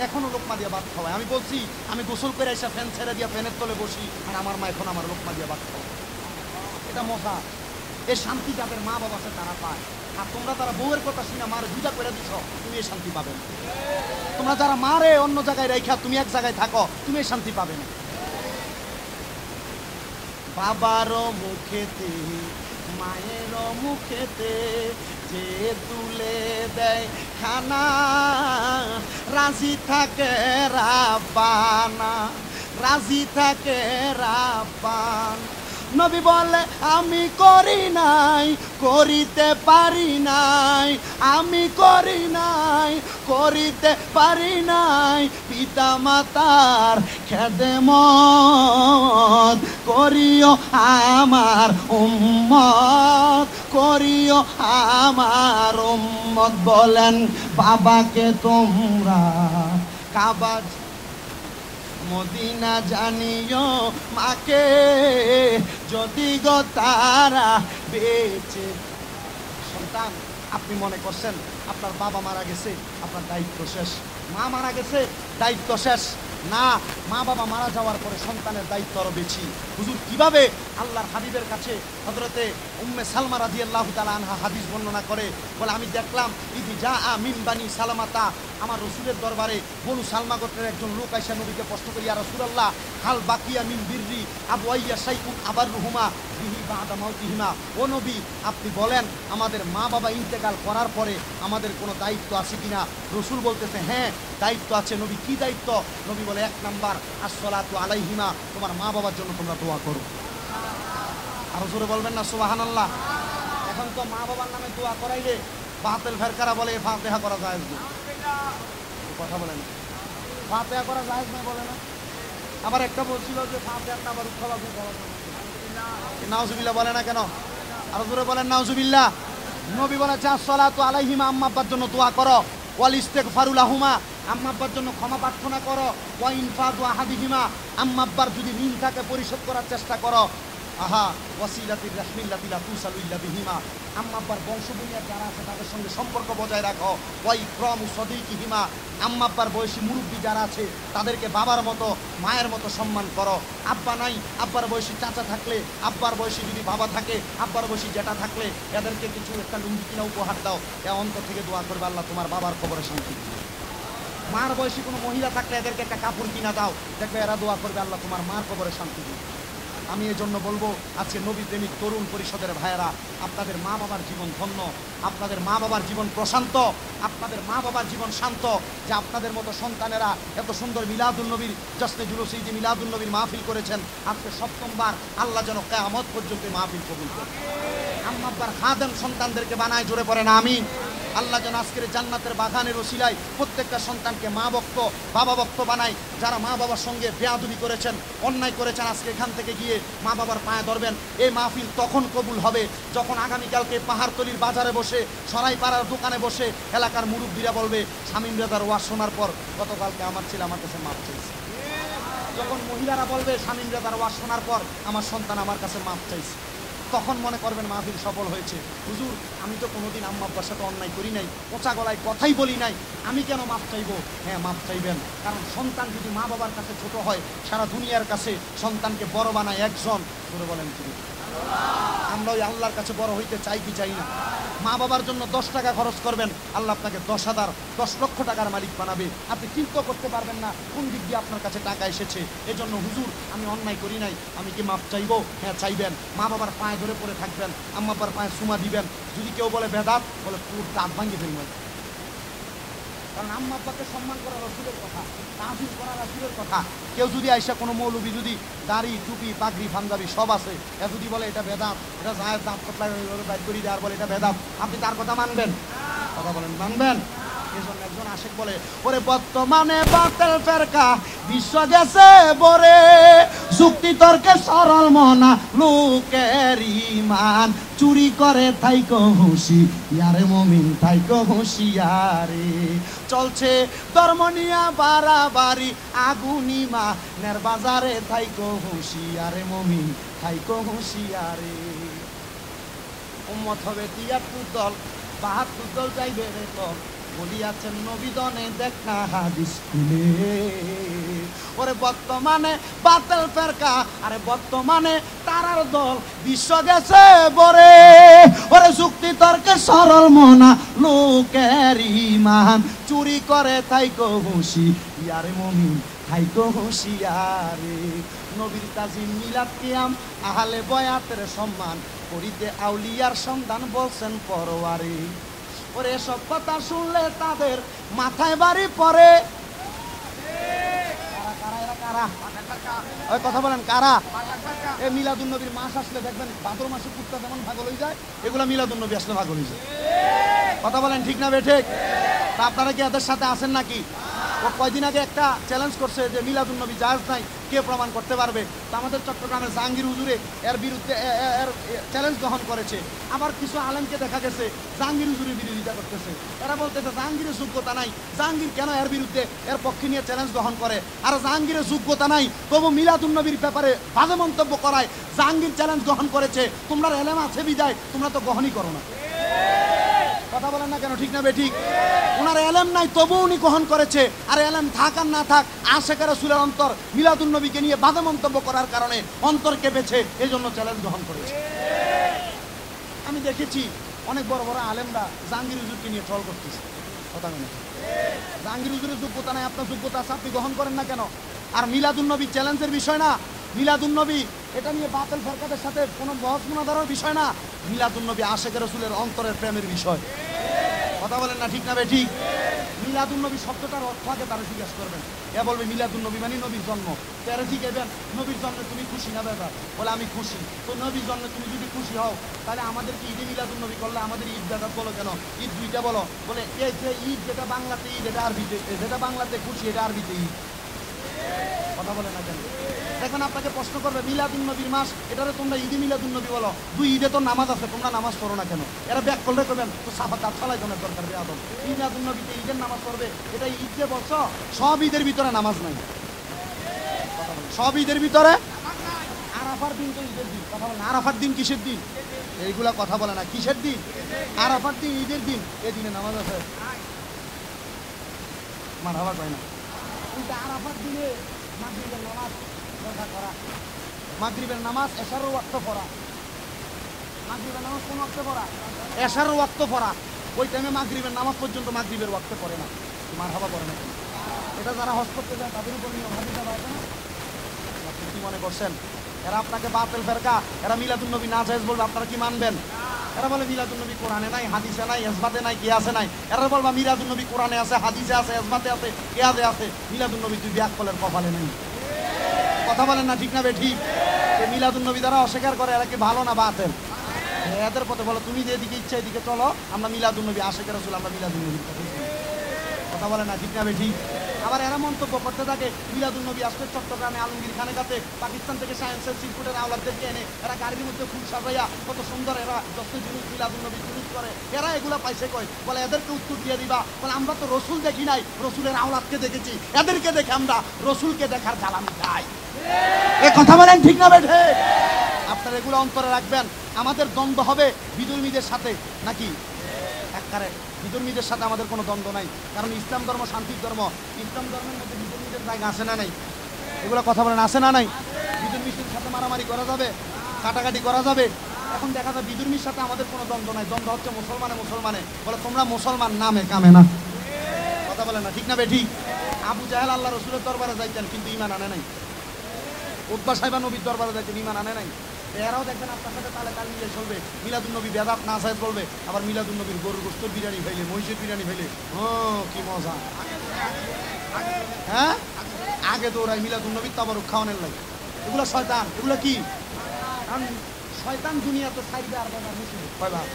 এখনো লোকমা দিয়ে ভাত খাওয়ায়। আমি বলছি আমি গোসল করে এসে ফ্যান ছেড়ে দিয়ে ফ্যানের তলে বসি, আর আমার মা এখন আমার লোকমা দিয়ে ভাত খাওয়ায়। এটা মজা। এই শান্তি যাদের মা বাবা আছে তারা পায়। আর তোমরা তারা বউয়ের কথা শুনে মারে জুদা করে দিছ, তুমি এই শান্তি পাবে না। তোমরা যারা মারে অন্য জায়গায় রেখা তুমি এক জায়গায় থাকো, তুমি এই শান্তি পাবে না। বাবারও মুখেতে মায়েরও মুখেতে যে তুলে দেয় খানা, রাজি থাকে রাব্বানা, রাজি থাকে রাব্বানা। নবী বলে আমি করি নাই, করিতে পারি নাই, আমি করি নাই, করিতে পারি নাই, পিতা মাতার খেদমত করিও আমার উম্মত, করিও আমার উম্মত। বলেন বাবাকে তোমরা কাবা মদিনা জানিও, মাকে যদি গো তারা বেঁচে। সন্তান, আপনি মনে করছেন আপনার বাবা মারা গেছে, আপনার দায়িত্ব শেষ, মা মারা গেছে দায়িত্ব শেষ। না, মা বাবা মারা যাওয়ার পরে সন্তানের দায়িত্ব আরো বেশি। হুজুর কিভাবে? আল্লাহর হাবিবের কাছে হযরতে উম্মে সালমা রাদিয়াল্লাহু তাআলা আনহা হাদিস বর্ণনা করে, বলে আমি দেখলাম ইদি জা মিন বানি সালামাতা, আমার রসুলের দরবারে বনু সালমা গোত্রের একজন লোক আইসা নবীকে প্রশ্ন করি, ইয়া রাসূলুল্লাহ হাল বাকিয়া মিন বিররি আবওয়াইয়া শাইউন আবাররুহুমা বিহি বাদা মাউতিহিমা। ও নবী, আপনি বলেন আমাদের মা বাবা ইন্তেকাল করার পরে আমাদের কোনো দায়িত্ব আছে কিনা? রসুল বলতেছে হ্যাঁ দায়িত্ব আছে। নবী কি দায়িত্ব? নবী বলে 1 নাম্বার আসসালাতু আলাইহিমা, তোমার মা বাবার জন্য তোমরা দোয়া করো। আরো জোরে বলবেন না সুবহানাল্লাহ। এখন তো মা বাবার নামে দোয়া করাইলে বাতিল ফেরকারা বলে ফাতিহা করা জায়েজ না। কথা বলেন ফাতিহা করা জায়েজ না বলে না। আবার একটা বলছিল যে ফাতিহা না আবার উঠাবা নাউজুবিল্লাহ বলে না কেন? আরো জোরে বলেন নাউজুবিল্লাহ। নবী বলেছে আসসালাতু আলাইহিমা, আম্মা আব্বার জন্য দোয়া করো। ওয়াল ইস্তিগফারু লাহুমা, আম্মা আব্বার জন্য ক্ষমা প্রার্থনা করো। ওয়া ইনফাদু আহাদিহিমা, আম্মা আব্বার যদি ঋণ থাকে পরিশোধ করার চেষ্টা করো। আহা ওয়াসিলাতির রাহমিল্লাতি লা তুসালু ইল্লা বিহিমা, আম্মা আব্বার বংশবুনিয়াদ যারা আছে তাদের সঙ্গে সম্পর্ক বজায় রাখো। ওয়া ইকরামু সাদিকিহিমা, আম্মা আব্বার বয়সী মুরব্বী যারা আছে তাদেরকে বাবার মতো মায়ের মতো সম্মান করো। আব্বা নাই, আব্বার বয়সী চাচা থাকলে, আব্বার বয়সী যদি বাবা থাকে, আব্বার বয়সী জেঠা থাকলে এদেরকে কিছু একটা লুঙ্গি কিনা উপহার দাও। এ অন্তর থেকে দোয়া করবে আল্লাহ তোমার বাবার খবরে শান্তি দিবে। মার বয়সী কোনো মহিলা থাকলে এদেরকে একটা কাপড় কিনা দাও, দেখবে এরা দোয়া করবে আল্লাহ তোমার মার খবরে শান্তি দিবে। আমি এই জন্য বলবো আজকে নবী প্রেমিক তরুণ পরিষদের ভাইয়েরা, আপনাদের মা বাবার জীবন ধন্য, আপনাদের মা বাবার জীবন প্রশান্ত, আপনাদের মা বাবার জীবন শান্ত, যে আপনাদের মতো সন্তানেরা এত সুন্দর মিলাদুন নবীর জশ্নে জুলুসে যে মিলাদুন নবীর মাহফিল করেছেন, আজকে সপ্তমবার, আল্লাহ যেন কিয়ামত পর্যন্ত মাহফিল কবুল করে। আম্মা আব্বার খাদেম সন্তানদেরকে বানায়, জোরে পড়েন আমিন। আল্লাহ যেন আজকের জান্নাতের বাগানের ওসিলায় প্রত্যেকটা সন্তানকে মা ভক্ত বাবা ভক্ত বানায়। যারা মা বাবার সঙ্গে বেয়াদবি করেছেন, অন্যায় করেছেন, আজকে এখান থেকে গিয়ে মা বাবার পায়ে ধরবেন। এই মাহফিল তখন কবুল হবে যখন আগামীকালকে পাহাড়তলির বাজারে বসে, সরাইপাড়ার দোকানে বসে এলাকার মুরব্বীরা বলবে শামীম রেজার ওয়াজ শোনার পর গতকালকে আমার ছেলে আমার কাছে মাপ চাইছে। যখন মহিলারা বলবে শামীম রেজার ওয়াজ শোনার পর আমার সন্তান আমার কাছে মাপ চাইছে, তখন মনে করবেন মাহফিল সফল হয়েছে। হুজুর, আমি তো কোনোদিন আম্মা আব্বার সাথে অন্যায় করি নাই, পচা গলায় কথাই বলি নাই, আমি কেন মাপ চাইবো? হ্যাঁ, মাপ চাইবেন, কারণ সন্তান যদি মা বাবার কাছে ছোট হয়, সারা দুনিয়ার কাছে সন্তানকে বড় বানায় একজন। করে বলেন তিনি, আমরা ওই আল্লাহর কাছে বড় হইতে চাই কি চাই না? মা বাবার জন্য 10 টাকা খরচ করবেন, আল্লাহ আপনাকে 10,000 10 লক্ষ টাকার মালিক বানাবে। আপনি চিন্তা করতে পারবেন না কোন দিক দিয়ে আপনার কাছে টাকা এসেছে। এজন্য হুজুর, আমি অন্যায় করি নাই, আমি কি মাপ চাইবো? হ্যাঁ চাইবেন। মা বাবার পায়ে ধরে পড়ে থাকবেন, আম্মা বাবার পায়ে চুমা দিবেন। যদি কেউ বলে বেদাত, বলে পুরো দাঁত ভাঙিয়ে ফেলবেন। কারণ আম্মা আব্বাকে সম্মান করা রাসূলের কথা, তাজিম করা রাসূলের কথা। কেউ যদি আইসা কোনো মৌলবী যদি দাড়ি টুপি পাগড়ি পাঞ্জাবি সব আছে, এ যদি বলে এটা বেদাত, এটা জায়েজ, দাঁত কতলা বাইর করি দেওয়ার বলে এটা বেদাত, আপনি তার কথা মানবেন? কথা বলেন, মানবেন? এজন্য একজন আশেক বলে, ওরে বর্তমানে বাতিল ফেরকা বিশ্ব গেছে বরে, যুক্তি তর্কে সরল মনা লোকের ঈমান, চুরি করে থাইকো হুঁশিয়ারে মুমিন থাইকো হুঁশিয়ারে, চলছে ধর্ম নিয়া বাড়াবাড়ি আগুনিমা নের বাজারে থাইকো হুঁশিয়ারে মুমিন থাইকো হুঁশিয়ারে। উম্মত হবে ৭৩ দল, ৭২ দল যাইবে রে তো, বলিয়াছেন নবীদনে দেখা হাদিস খুলে। ওরে বর্তমানে বাতিল ফেরকা, আরে বর্তমানে তারার দল বিশ্ব গেছে বরে, ওরে যুক্তি তর্কে সরল মনা লোকের ঈমান, চুরি করে থাইকো হুঁশিয়ারে মুমিন থাইকো হুঁশিয়ারে। নবীর তাজিম মিলাদ কিয়াম আহলে বয়াতের সম্মান, করিতে আউলিয়ার সন্ধান বলছেন পরওয়ারে। ওরে সব কথা শুনলে তাদের মাথায় বাড়ি পড়ে। কথা বলেন কারা? এই মিলাদুন নবীর মাস আসলে দেখবেন ভাদ্র মাসে কুত্তা যেমন পাগল হয়ে যায়, এগুলা মিলাদুন নবী আসলে পাগল হয়ে যায়। কথা বলেন ঠিক না বেঠিক? তা আপনারা কি এদের সাথে আছেন নাকি? ও কয়দিন আগে একটা চ্যালেঞ্জ করছে যে মিলাদুন নবী জায়েজ নাই, কে প্রমাণ করতে পারবে? তো আমাদের চট্টগ্রামের জাহাঙ্গীর হুজুরে এর বিরুদ্ধে এর চ্যালেঞ্জ গ্রহণ করেছে। আবার কিছু আলেমকে দেখা গেছে জাহাঙ্গীর হুজুরের বিরোধিতা করতেছে। এরা বলতেছে জাহাঙ্গীরের যোগ্যতা নাই, জাহাঙ্গীর কেন এর বিরুদ্ধে এর পক্ষে নিয়ে চ্যালেঞ্জ গ্রহণ করে? আর জাহাঙ্গীরের যোগ্যতা নাই, তবু মিলাদুন নবীর ব্যাপারে বাজে মন্তব্য করায় জাহাঙ্গীর চ্যালেঞ্জ গ্রহণ করেছে। তোমরা এলেম আছে বিদায় তোমরা তো গ্রহণই করো না। কথা বলেন না কেন? ঠিক না বেঠিক? ওনার এলেম নাই তবু উনি গ্রহণ করেছে। আর এলেম থাক আর না থাক, আশিক রাসূলের অন্তর মিলাদুন নবীকে নিয়ে বাজে মন্তব্য করার কারণে অন্তর কেঁপেছে, এই জন্য চ্যালেঞ্জ গ্রহণ করেছে। আমি দেখেছি অনেক বড় বড় আলেমরা জাহাঙ্গীর হুজুরকে নিয়ে ট্রল করতেছে। কথা বলেন, জাহাঙ্গীর হুজুরের যোগ্যতা নাই, আপনার যোগ্যতা আছে, আপনি গ্রহণ করেন না কেন? আর মিলাদুন নবী চ্যালেঞ্জের বিষয় না, মিলাদুন নবী এটা নিয়ে বাতিল ফেরকাদের সাথে কোনো বহস মুনাজারার বিষয় না, মিলাদুন নবী আশিক রাসূলের অন্তরের প্রেমের বিষয়। কথা বলেন না ঠিক না বেঠিক? মিলাদুন নবী শব্দটার অর্থ আগে তারা জিজ্ঞাসা করবেন। এ বলবে মিলাদুন নবী মানে নবীর জন্ম। তারা জিজ্ঞাসবেন নবীর জন্মে তুমি খুশি না ব্যাপার? বলে আমি খুশি। তো নবীর জন্মে তুমি যদি খুশি হও তাহলে আমাদেরকে ঈদে মিলাদুন নবী করলে আমাদের ঈদ বেদাত বলো কেন? ঈদ দুইটা বলো। বলে এই যে ঈদ যেটা বাংলাতে ঈদ, এটা আরবিতে, যেটা বাংলাতে খুশি এটা আরবিতে ঈদ। কথা বলে না কেন? দেখবেন আপনাকে প্রশ্ন করবে মিলাদুন নবীর মাস, এটারে তোমরা ঈদে মিলাদুন নবী বলো, দুই ঈদে তো নামাজ আছে, তোমরা নামাজ পড়ো না কেন? এরা ব্যাক করলে করবেন তো সাফা দাঁত ফালাই তোমার দরকার বেয়াদব। মিলাদুন নবীতে ঈদের নামাজ পড়বে, এটা ঈদ যে বলছো, সব ঈদের ভিতরে নামাজ নাই। সব ঈদের ভিতরে আরাফার দিন তো ঈদের দিন। কথা বলে আরাফার দিন কিসের দিন? এইগুলা কথা বলে না। কিসের দিন? আরাফার দিন ঈদের দিন, এই দিনে নামাজ আছে। মারহাবা কয় না। উল্টা আরাফার দিনে মাগরিবের নামাজ রোজা করা, মাগরিবের নামাজ এশারের ওয়াক্ত পড়া। মাগরিবের নামাজ কোন ওয়াক্তে পড়া? এশারের ওয়াক্ত পড়া। ওই টাইমে মাগরিবের নামাজ পর্যন্ত মাগরিবের ওয়াক্তে পড়ে না। মারহাবা করে না। এটা যারা হজ করতে যায় তাদের উপর নিয়ম হাদিসে আছে না? আপনি কি মনে করছেন এরা আপনাকে বাতিল ফেরকা, এরা মিলাদুন নবী না জায়েজ বলবে, আপনারা কি মানবেন? এরা বলে মিলাদুন নবী কোরআনে নাই, হাদিসে নাই, ইসবাতে নাই, কিয়াসে নাই। এরা বলবা মিলাদুন নবী কোরআনে আছে, হাদিসে আছে, ইসবাতে আছে, কিয়াসে আছে, মিলাদুন নবী তুই ব্যাককলের কপালে নেই। কথা বলেন না ঠিক না বে ঠিক? এই মিলাদুন নবী দ্বারা অস্বীকার করে, এরা কি ভালো না বাতিল? এদের পথে বলো তুমি যেদিকে ইচ্ছা এদিকে চলো, আমরা মিলাদুন নবী আশিকের রাসূল, আমরা মিলাদুন নবীর কথা বলি। কথা বলে না ঠিক না বে ঠিক? আবার এরা মন্তব্য করতে থাকে মিলাদুন নবী আসলে চট্টগ্রামে আলমগীর খানের কাছে পাকিস্তান থেকে সায়েন্সের সিরকুটের আওলাদদেরকে এনে এরা গাড়ির মধ্যে ফুল সাজাইয়া কত সুন্দর এরা যত জিনিস মিলাদুন নবী জিনিস করে, এরা এগুলা পাইছে কই? বলে এদেরকে উত্তর দিয়ে দিবা, বলে আমরা তো রসুল দেখি নাই, রসুলের আওলাদকে দেখেছি, এদেরকে দেখে আমরা রসুলকে দেখার জ্বালানি খাই। এ কথা বলেন ঠিক না বেঠে? আপনারা এগুলো অন্তরে রাখবেন। আমাদের দ্বন্দ্ব হবে বিধর্মীদের সাথে নাকি? একবারে বিধর্মীদের সাথে আমাদের কোনো দ্বন্দ্ব নাই, কারণ ইসলাম ধর্ম শান্তির ধর্ম। ইসলাম ধর্মের মধ্যে বিধর্মীদের জায়গা আছে না নাই? এগুলো কথা বলেন আছে না নাই? বিধর্মীদের সাথে মারামারি করা যাবে, কাটাকাটি করা যাবে। এখন দেখা যায় বিধর্মীর সাথে আমাদের কোনো দ্বন্দ্ব নাই, দ্বন্দ্ব হচ্ছে মুসলমানে। বলে তোমরা মুসলমান নামে কামে না। কথা বলে না ঠিক না বে ঠিক? আবু জাহেল আল্লাহ রসুলের দরবারে যাইতেন কিন্তু ইমান আনে নাই। উতবা সাহেবা নবীর দরবারে যাইতেন, ইমান আনে নাই। এরাও দেখবেন আপনার সাথে তালে তাল মিলে চলবে। মিলাদুন নবী বেদাত না সাহেব বলবে, আবার মিলাদুন নবীর গরুর গোশতের বিরিয়ানি খাইলে, মহিষের বিরিয়ানি খাইলে কি মজা। হ্যাঁ আগে তো ওরাই মিলাদুন নবীর তাবারুক খাওয়ানোর লাগে। এগুলো শয়তান। এগুলো কি? কারণ শয়তান দুনিয়া তো সাইডে আর বেদার মুসলিম কয়বার?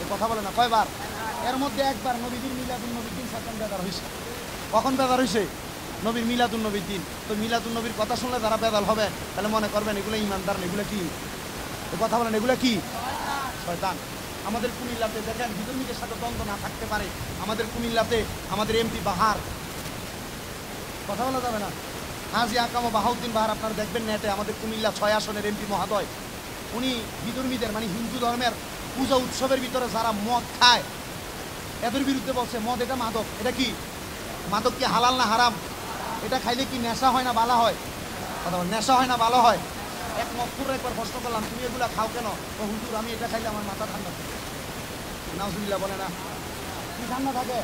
এ কথা বলে না কয়বার? এর মধ্যে একবার নবীদের মিলাদুন নবীর দিন শয়তান বেদার হয়েছে। কখন বেদার হয়েছে? নবীর মিলাদুন নবীর দিন। তো মিলাদুন নবীর কথা শুনলে যারা বেদাল হবে তাহলে মনে করবেন এগুলো ইমানদার না। এগুলো কি? এ কথা বলেন এগুলো কি? শয়তান। আমাদের কুমিল্লাতে দেখেন বিধর্মীদের সাথে দ্বন্দ্ব না থাকতে পারে। আমাদের কুমিল্লাতে আমাদের এমপি বাহার, কথা বলা যাবে না, হাজি আকাম বাহাউদ্দিন বাহার, আপনারা দেখবেন নেটে, আমাদের কুমিল্লা 6 আসনের এমপি মহোদয়, উনি বিধর্মীদের মানে হিন্দু ধর্মের পূজা উৎসবের ভিতরে যারা মদ খায় এদের বিরুদ্ধে বলছে মদ এটা মাদক। এটা কি? মাদক কি হালাল না হারাম? এটা খাইলে কি নেশা হয় না ভালো হয়? কথা বল, নেশা হয় না ভালো হয়? এক মকপুরে একবার প্রশ্ন করলাম তুমি এগুলা খাও কেন? তো হুজুর আমি এটা খাইলে আমার মাথা ঠান্ডা থাকে। নাউজুবিল্লাহ বলে না, কি ঠান্ডা থাকে?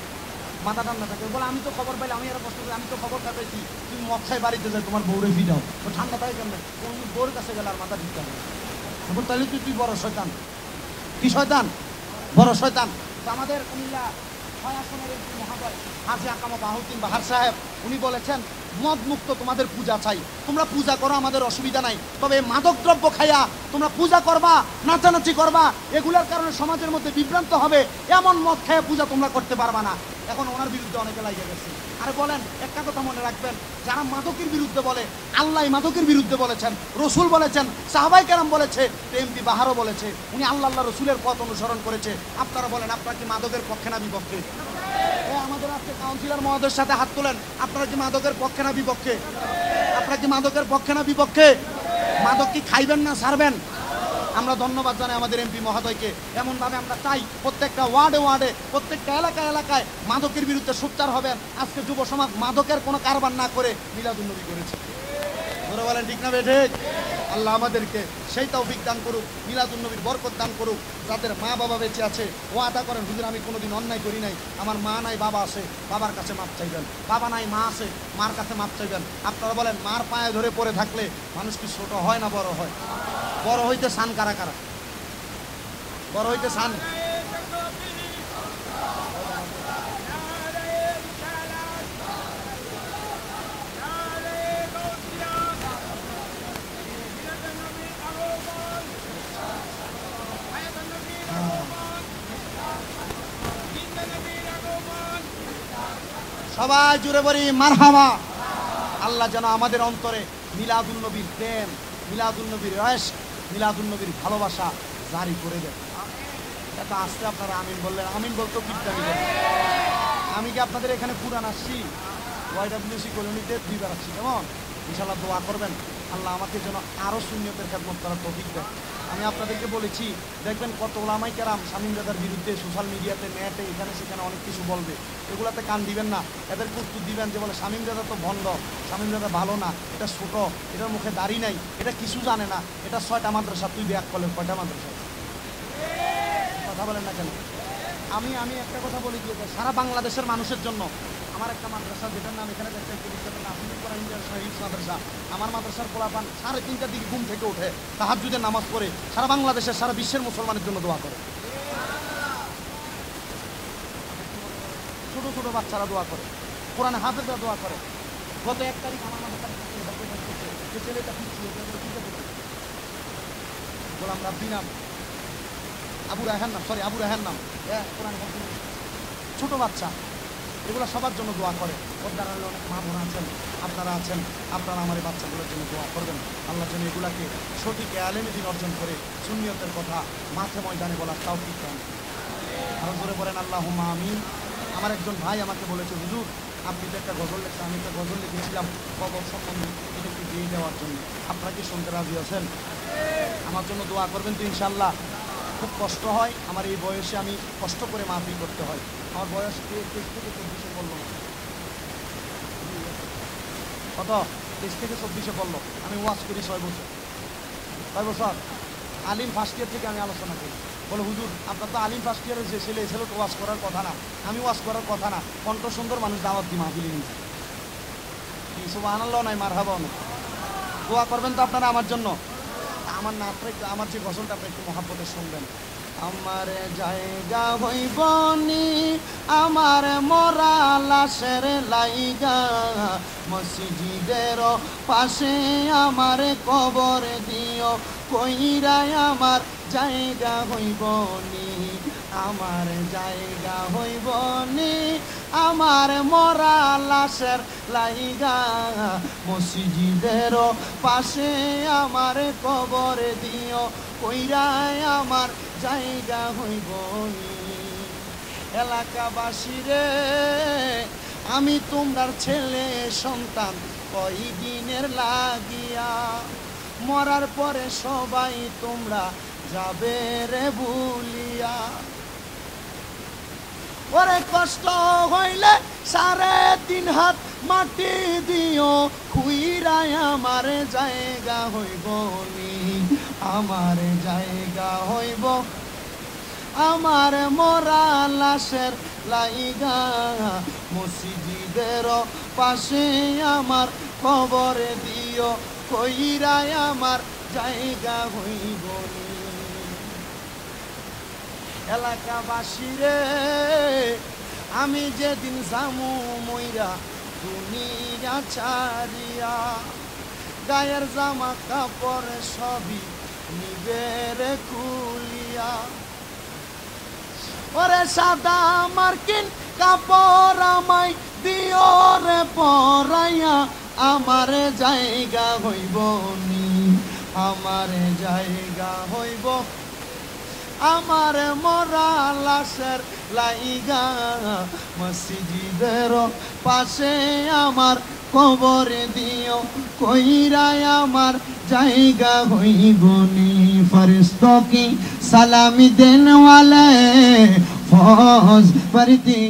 মাথা ঠান্ডা থাকে। বলে আমি তো খবর পাইলে, আমি এরা প্রশ্ন করি, আমি তো খবর পাইছি তুমি মদ খাই বাড়িতে যাই তোমার বউরে ফিরাও, তো ঠান্ডা থাকে কেন? কোন বউর কাছে গেলে আর মাথা ঠিক থাকে। তাহলে তুই বড় শয়তান। কি শয়তান? বড় শয়তান। তো আমাদের কুমিল্লা 6 আসনের এমপি মহোদয় হাজি আকাম বাহাউদ্দিন বাহার সাহেব উনি বলেছেন মদ মুক্ত তোমাদের পূজা চাই, তোমরা পূজা করো, আমাদের অসুবিধা নাই, তবে মাদক দ্রব্য খাইয়া তোমরা পূজা করবা, নাচানাচি করবা, এগুলোর কারণে সমাজের মধ্যে বিভ্রান্ত হবে, এমন মদ খাইয়া পূজা তোমরা করতে পারবা না। এখন ওনার বিরুদ্ধে অনেকে লাগিয়ে গেছে। আর বলেন একটা কথা মনে রাখবেন, যারা মাদকের বিরুদ্ধে বলে, আল্লাহ মাদকের বিরুদ্ধে বলেছেন, রসুল বলেছেন, সাহাবাই কেরাম বলেছে, এমপি বাহারও বলেছে, উনি আল্লাহ রসুলের পথ অনুসরণ করেছে। আপনারা বলেন আপনারা কি মাদকের পক্ষে না বিপক্ষে? আমাদের আজকে কাউন্সিলর মহোদয়ের সাথে হাত তোলেন, আপনারা কি মাদকের পক্ষে না বিপক্ষে? আপনারা কি মাদকের পক্ষে না বিপক্ষে? মাদক কি খাইবেন না ছাড়বেন? আমরা ধন্যবাদ জানাই আমাদের এমপি মহোদয়কে। এমনভাবে আমরা চাই প্রত্যেকটা ওয়ার্ডে প্রত্যেকটা এলাকায় মাদকের বিরুদ্ধে সোচ্চার হবেন। আজকে যুব সমাজ মাদকের কোনো কারবার না করে মিলাদুন নবী করেছে। ধরে বলেন ঠিক না বেঠে? আল্লাহ আমাদেরকে সেই তৌফিক দান করুক, মিলাদুন নবীর বরকত দান করুক। যাদের মা বাবা বেঁচে আছে ওয়াদা করেন হুজুর আমি কোনোদিন অন্যায় করি নাই, আমার মা নাই বাবা আছে, বাবার কাছে মাপ চাইবেন, বাবা নাই মা আছে, মার কাছে মাপ চাইবেন। আপনারা বলেন মার পায়ে ধরে পড়ে থাকলে মানুষ কি ছোট হয় না বড় হয়? বড় হইতে চান কারা কারা? বড় হইতে চান? সবাই জুড়ে বলি মারহাবা। আল্লাহ যেন আমাদের অন্তরে মিলাদুন নবীর প্রেম, মিলাদুন নবীর ইশক, মিলাদুন নবীর ভালোবাসা জারি করে দেন। এটা আসতে আপনারা আমিন বললেন, আমিন বলতেও কিপটামি দেন। আমি কি আপনাদের এখানে পুরান আসছি, ওয়াইডব্লিউসি কলোনিতে 2 বার আসছি, কেমন? ইনশাআল্লাহ দোয়া করবেন আল্লাহ আমাকে যেন আরও সুন্নিয়তের খেদমত করার তৌফিক দেন। আমি আপনাদেরকে বলেছি, দেখবেন কত ওলামায়ে কেরাম শামীম দাদার বিরুদ্ধে সোশ্যাল মিডিয়াতে, নেটে, এখানে সেখানে অনেক কিছু বলবে। এগুলাতে কান দিবেন না, এদেরকে উত্তর দিবেন যে বলে শামীম দাদা তো ভণ্ড, শামীম দাদা ভালো না, এটা ছোট, এটার মুখে দাড়ি নাই, এটা কিছু জানে না, এটা 6টা মাদ্রাসা, তুই ব্যাক করলে 6টা মাদ্রাসা, কথা বলেন না কেন? আমি একটা কথা বলি যে সারা বাংলাদেশের মানুষের জন্য আমার একটা মাদ্রাসা, যেটার নাম এখানে দেখতে মাদ্রাসা, আমার মাদ্রাসার পোলাপান 3:30টার দিকে ঘুম থেকে উঠে তাহাজ্জুদের নামাজ পড়ে সারা বাংলাদেশের, সারা বিশ্বের মুসলমানের জন্য দোয়া করে। ছোট ছোট বাচ্চারা দোয়া করে, কোরআনে হাফেজরা দোয়া করে। গত 1 তারিখ আমার মাদ্রাসার ছেলেটা গোলাম রাব্বি নাম, আবু রায়হান নাম, সরি আবু রায়হান নাম, ছোট বাচ্চা, এগুলো সবার জন্য দোয়া করে। ওর দ্বারা অনেক মা বোন আছেন, আপনারা আছেন, আপনারা আমার এই বাচ্চাগুলোর জন্য দোয়া করবেন। আল্লাহ যেন এগুলাকে সঠিক আলেমে দিন অর্জন করে সুন্নিয়তের কথা মাঠে ময়দানে বলার তৌফিক দেন। আরো জোরে বলেন আল্লাহুম্মা আমিন। আমার একজন ভাই আমাকে বলেছে, হুজুর আপনি তো একটা গজল লিখছেন, আমি একটা গজল লিখেছিলাম কবর সম্বন্ধে, এটা একটু দিয়ে দেওয়ার জন্য, আপনারা কি শুনতে রাজি আছেন? আমার জন্য দোয়া করবেন তো ইনশাল্লাহ। খুব কষ্ট হয় আমার এই বয়সে, আমি কষ্ট করে মাহফিল করতে হয়। আমার বয়স 23 থেকে 24 পড়লো, কত 23 থেকে 24 পড়লো। আমি ওয়াজ করি 6 বছর, 6 বছর আলিম ফার্স্ট ইয়ার থেকে আমি আলোচনা করি। বলে হুজুর আপনার তো আলিম ফার্স্ট ইয়ারের যে ছেলে তো ওয়াজ করার কথা না, আমি ওয়াজ করার কথা না, কণ্ঠ সুন্দর মানুষ দাওয়াত দিই মাহফিলে নিয়ে যায়। কি সুবহানাল্লাহ নাই মারহাবাও না। দোয়া করবেন তো আপনারা আমার জন্য। আমার নাচটা একটু, আমার যে গজলটা একটু মহাব্বতে শুনবেন। আমার জায়গা হইব নি আমার মরা লাশের লাইগা, মসজিদের পাশে আমার কবর দিও, কইরাই আমার জায়গা হইব নি, আমার জায়গা হইব নি আমার মরা লাশের লাইগা, মসজিদের পাশে আমার কবর দিও, কইরাই আমার জায়গা হইব নি। এলাকাবাসীরে আমি তোমরার ছেলে সন্তান, কয়দিনের লাগিয়া, মরার পরে সবাই তোমরা যাবে রে ভুলিয়া। ওরে কষ্ট হইলে 3.5 হাত মাটি দিও, খুইরাই আমার জায়গা হইব নি, আমার জায়গা হইব আমার মরা লাশের লাইগা, মসজিদের পাশে আমার কবর দিও, কইরাই আমার জায়গা হইব নি। এলাকাবাসীরে আমি যেদিন জামু মইরা দুনিয়া ছাড়িয়া, গায়ের জামা কাপড় সবই নিবের খুলিয়া, ওরে সাদা মার্কিন কাপড় আমায় দিও রে পরাইয়া, আমার জায়গা হইব নি, আমার জায়গা হইব আমার মরা লাশের লাইগা, মসজিদের পাশে আমার কবর দিও, কইরাই আমার জায়গা হইব নি। ফরিস্তো কি সালামি দেন ওয়ালে ফৌজ পরতি